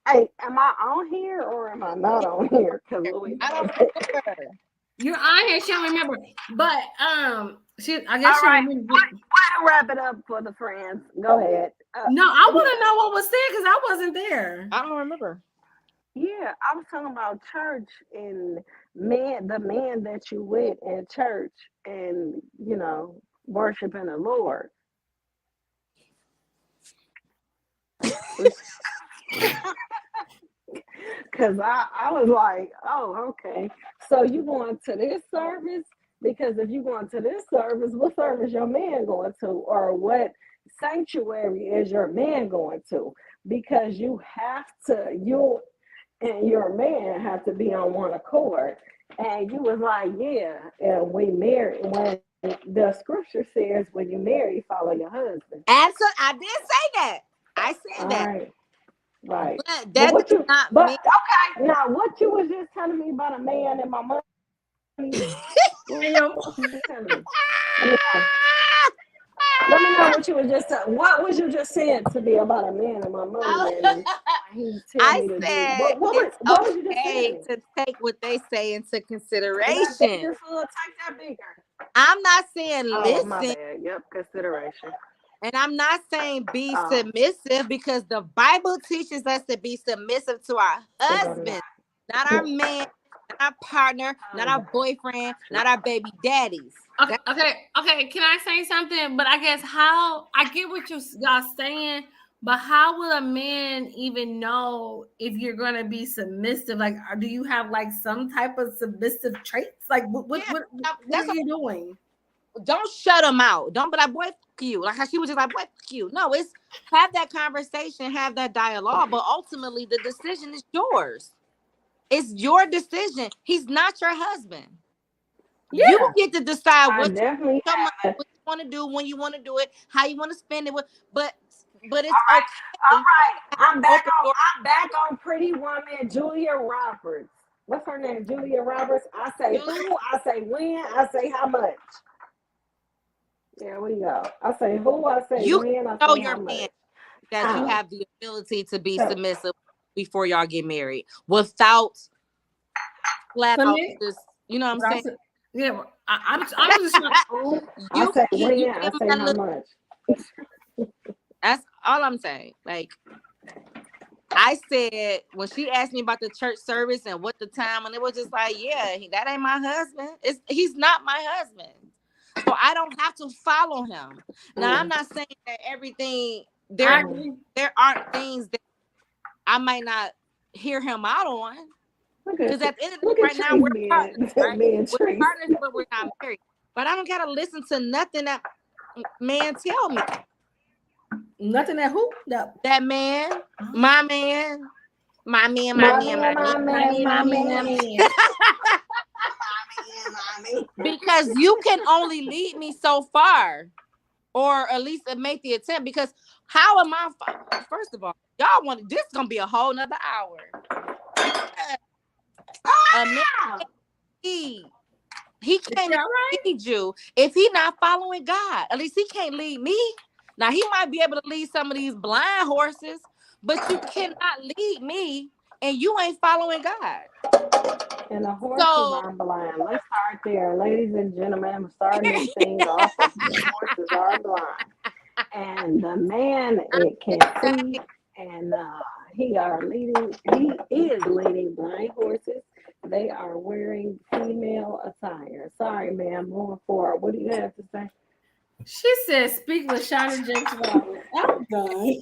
Hey, am I on here or am I not on here? I don't remember. You're on here. She don't remember. But I guess she remember. Way to wrap it up for the friends. Go ahead. No, I want to know what was said because I wasn't there. I don't remember. Yeah, I was talking about church and the man that you with in church and, worshiping the Lord. Because I was like, oh, okay. So you going to this service? Because if you going to this service, what service your man going to? Or what sanctuary is your man going to? Because you and your man have to be on one accord. And you was like, yeah, and we married. When the scripture says when you marry, follow your husband. Absolutely. I did say that. I said that. Right. But that does not mean. Okay, now what you was just telling me about a man and my money. Let me know what you was just saying. What was you just saying to me about a man and my money? I said it's okay to take what they say into consideration. Take that bigger. I'm not saying listen. My bad. Yep, consideration. And I'm not saying be submissive because the Bible teaches us to be submissive to our husband, not our man, not our partner, not our boyfriend, not our baby daddies. Okay. Can I say something? But I guess I get what y'all saying, but how will a man even know if you're gonna be submissive? Like, do you have like some type of submissive traits? Like, what are you doing? Don't shut them out. Don't be like, boy, fuck you. Like how she was just like, boy, fuck you. No, it's have that conversation, have that dialogue, but ultimately the decision is yours. It's your decision. He's not your husband. Yeah. You get to decide what you want to do, when you want to do it, how you want to spend it. But it's okay. All right. I'm back on Pretty Woman, Julia Roberts. What's her name? Julia Roberts. I say who, I say when, I say how much. There we go. I say who, I say when, I say how much. That you have the ability to be submissive before y'all get married without flat out just, you know what I'm saying? Yeah, I'm just I say when, I say how much. That's all I'm saying. Like I said when she asked me about the church service and what the time, and it was just like, yeah, that ain't my husband. He's not my husband. So I don't have to follow him. Now I'm not saying that everything there aren't things that I might not hear him out on. Because at the end of the day, right now we're partners, right? We're partners, but we're not married. But I don't gotta listen to nothing that man tell me. Nothing that who? No. That man, my man. Because you can only lead me so far, or at least make the attempt. Because how am I? First of all, y'all want this is gonna be a whole nother hour. A man, he can't lead you if he not following God. At least he can't lead me. Now he might be able to lead some of these blind horses, but you cannot lead me, and you ain't following God. And the horses aren't blind. Let's start there, ladies and gentlemen. I'm starting this thing off. The horses are blind, and the man can see, and he is leading blind horses. They are wearing female attire. Sorry, ma'am. Moving forward. What do you have to say? She said, "Speak with Shauna Jakes Roberts." I'm done.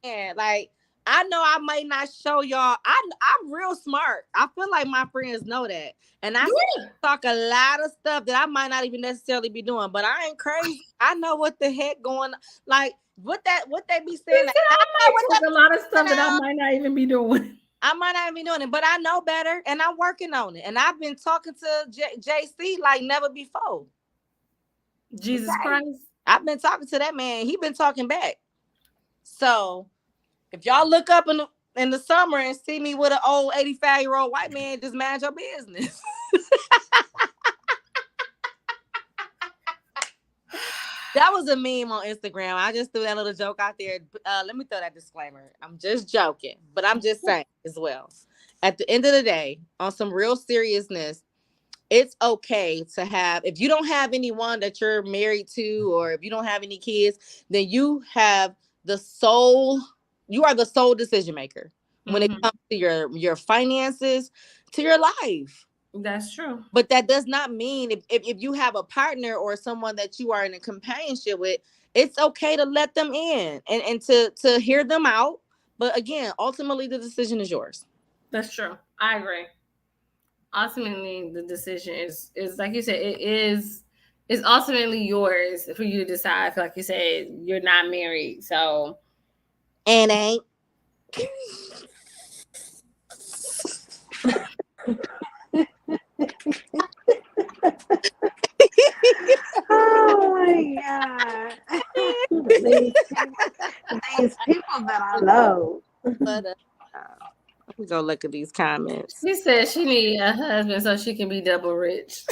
Yeah, like I know I might not show y'all. I'm real smart. I feel like my friends know that. And I talk a lot of stuff that I might not even necessarily be doing, but I ain't crazy. I know what the heck going on. Like what they be saying. Like, I might talk a lot of stuff that I might not even be doing. I might not be doing it, but I know better and I'm working on it. And I've been talking to JC like never before. Jesus Christ. I've been talking to that man. He been talking back. So if y'all look up in the summer and see me with an old 85-year-old white man, just mind your business. That was a meme on Instagram. I just threw that little joke out there. Let me throw that disclaimer. I'm just joking, but I'm just saying as well. At the end of the day, on some real seriousness, it's okay to have, if you don't have anyone that you're married to, or if you don't have any kids, then you are the sole decision maker when it comes to your finances, to your life. That's true. But that does not mean if you have a partner or someone that you are in a companionship with, it's okay to let them in and to hear them out. But again, ultimately the decision is yours. That's true. I agree. Ultimately, the decision is like you said, it's ultimately yours for you to decide. Like you said, you're not married, so and ain't. Oh my God. These people that I know. Let me go look at these comments. She said she need a husband so she can be double rich.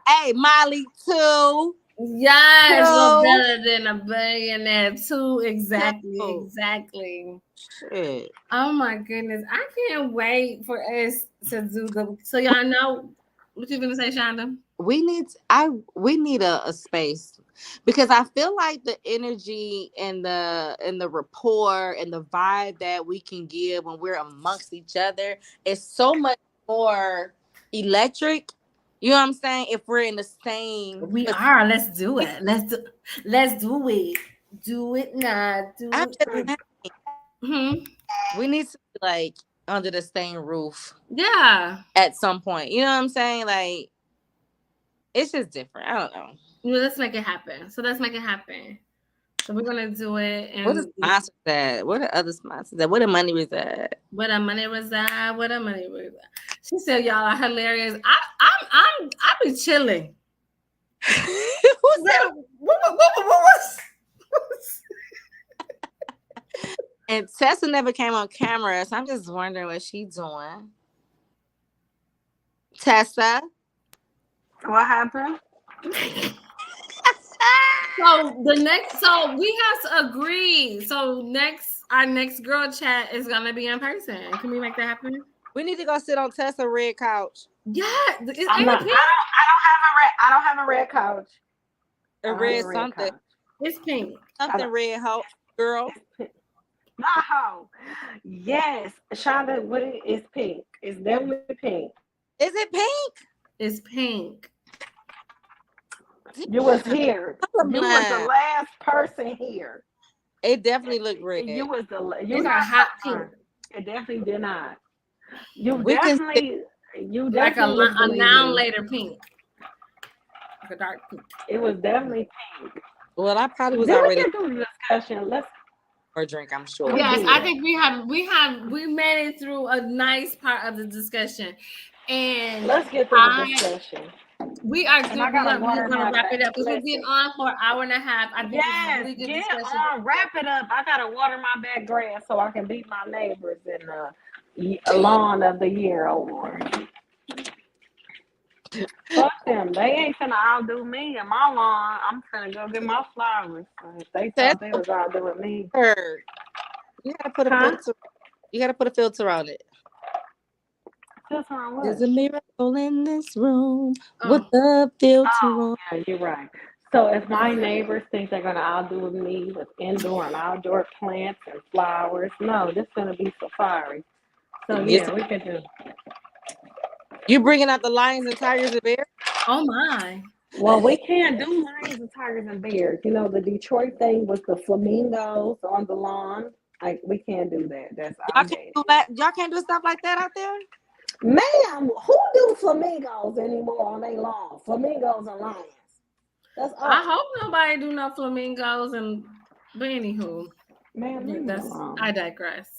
Hey, Molly, too. Yes, no better than a billionaire too. Exactly. Shit. Oh my goodness, I can't wait for us to do so y'all know what you gonna say, Shonda? We need a space, because I feel like the energy and the rapport and the vibe that we can give when we're amongst each other is so much more electric. You know what I'm saying? If we're in the same, we are. Let's do it. Let's do it. Do it now. We need to be like under the same roof. Yeah. At some point, you know what I'm saying? Like, it's just different. I don't know. Let's make it happen. So let's make it happen. So we're gonna do it. And what is sponsors that? What are other sponsors that? Where the money reside? Where the money reside? Where the money reside? She said, "Y'all are hilarious." I be chilling. Who's that? What was? And Tessa never came on camera, so I'm just wondering what she's doing. Tessa, what happened? So we have to agree. So our next girl chat is gonna be in person. Can we make that happen? We need to go sit on Tessa's red couch. Yeah, I don't have a red couch. A red something. Couch. It's pink. Something red, girl. No. Yes, Shonda, it's pink. It's definitely pink. Is it pink? It's pink. You was here. You was the last person here. It definitely looked red. You was you got hot pink. It definitely did not. You definitely like a noun later pink. Like a dark pink. It was definitely pink. Well, I probably was already do the discussion. or drink, I'm sure. Yes, I think we made it through a nice part of the discussion. And let's get to the discussion. We are going to wrap it up because we've been on for an hour and a half. I think it's a really good discussion. Wrap it up. I got to water my back grass so I can beat my neighbors in the lawn of the year award. Fuck them. They ain't finna outdo me in my lawn. I'm finna go get my flowers. If they thought they was outdoing me. You gotta put a filter. You gotta put a filter on it. Filter on what? There's a miracle in this room with the filter on. Yeah, you're right. So if my neighbors think they're gonna outdo me with indoor and outdoor plants and flowers, no, this is gonna be safari. So yeah, we can do. You bringing out the lions and tigers and bears? Oh my! Well, we can't do lions and tigers and bears. You know, the Detroit thing was the flamingos on the lawn. Like, we can't do that. That's y'all can't do stuff like that out there? Ma'am, who do flamingos anymore on their lawn? Flamingos and lions. That's all. I hope nobody do no flamingos but anywho. Man, I digress.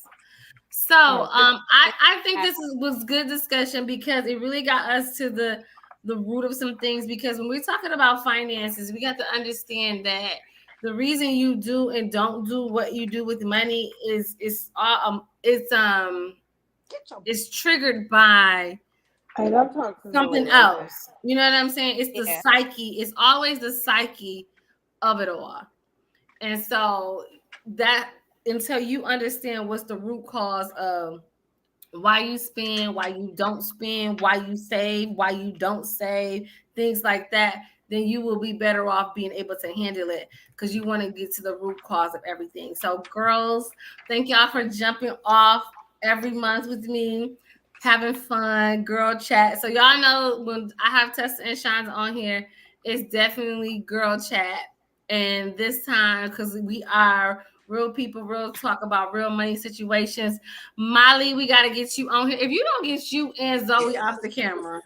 So I think this was good discussion because it really got us to the root of some things, because when we're talking about finances, we got to understand that the reason you do and don't do what you do with money is triggered by something else. You know what I'm saying? It's the psyche. It's always the psyche of it all. And so that until you understand what's the root cause of why you spend, why you don't spend, why you save, why you don't save, things like that, then you will be better off being able to handle it, because you want to get to the root cause of everything. So girls, thank y'all for jumping off every month with me, having fun, girl chat. So y'all know when I have Tessa and Shonda on here, it's definitely girl chat. And this time, because we are real people, real talk about real money situations. Molly, we got to get you on here. If you don't get you and Zoe off the camera.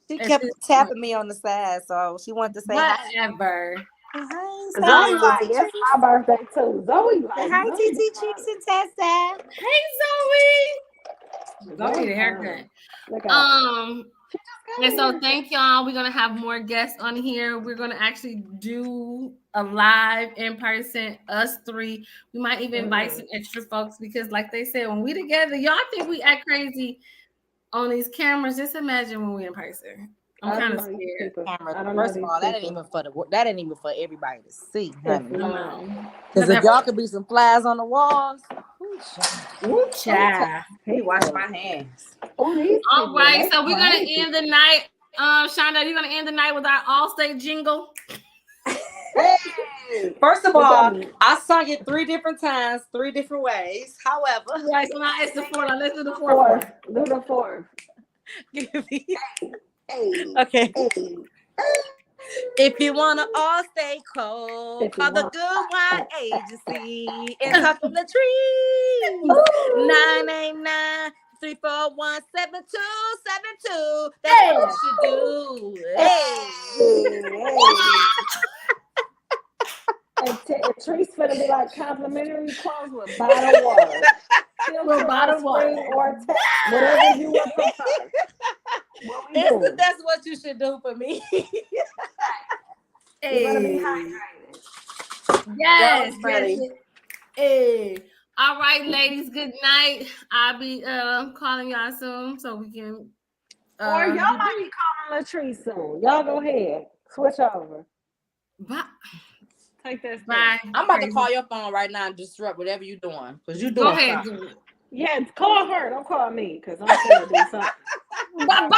She kept tapping me on the side, so she wanted to say whatever. Hi. Zoe like, it's my birthday too. Zoe like, hi, TT Cheeks and Tessa. Hey, Zoe. Zoe need a haircut. And so thank y'all. We're gonna have more guests on here. We're gonna actually do a live in person, us three. We might even invite some extra folks, because like they said, when we together, y'all think we act crazy on these cameras. Just imagine when we in person. I'm kind of scared. First of all, that ain't even for everybody to see, honey. Because if y'all could be some flies on the walls, he washed my hands. All right, so we're gonna end the night. Shonda, you're gonna end the night with our Allstate jingle. Hey. First of all, I sung it 3 different times, 3 different ways. However, right, so now it's the 4th. Now let's do the 4th. Do the 4th. Okay. If you wanna all stay cold, call the Good Wine Agency and talk from the trees. 989-341-7272. That's what you do. And Tree's gonna be like complimentary clothes with bottled water. With bottled water or whatever you would prefer. That's what you should do for me. You're gonna be hydrated. Yes. Hey. All right, ladies. Good night. I'll be calling y'all soon so we can. Or y'all might be calling Latrice soon. Y'all go ahead. Switch over. Bye. Take this. Bye. I'm about to call your phone right now and disrupt whatever you're doing, because you're doing. Go ahead. Yeah, call her. Don't call me, because I'm gonna do something. Bye.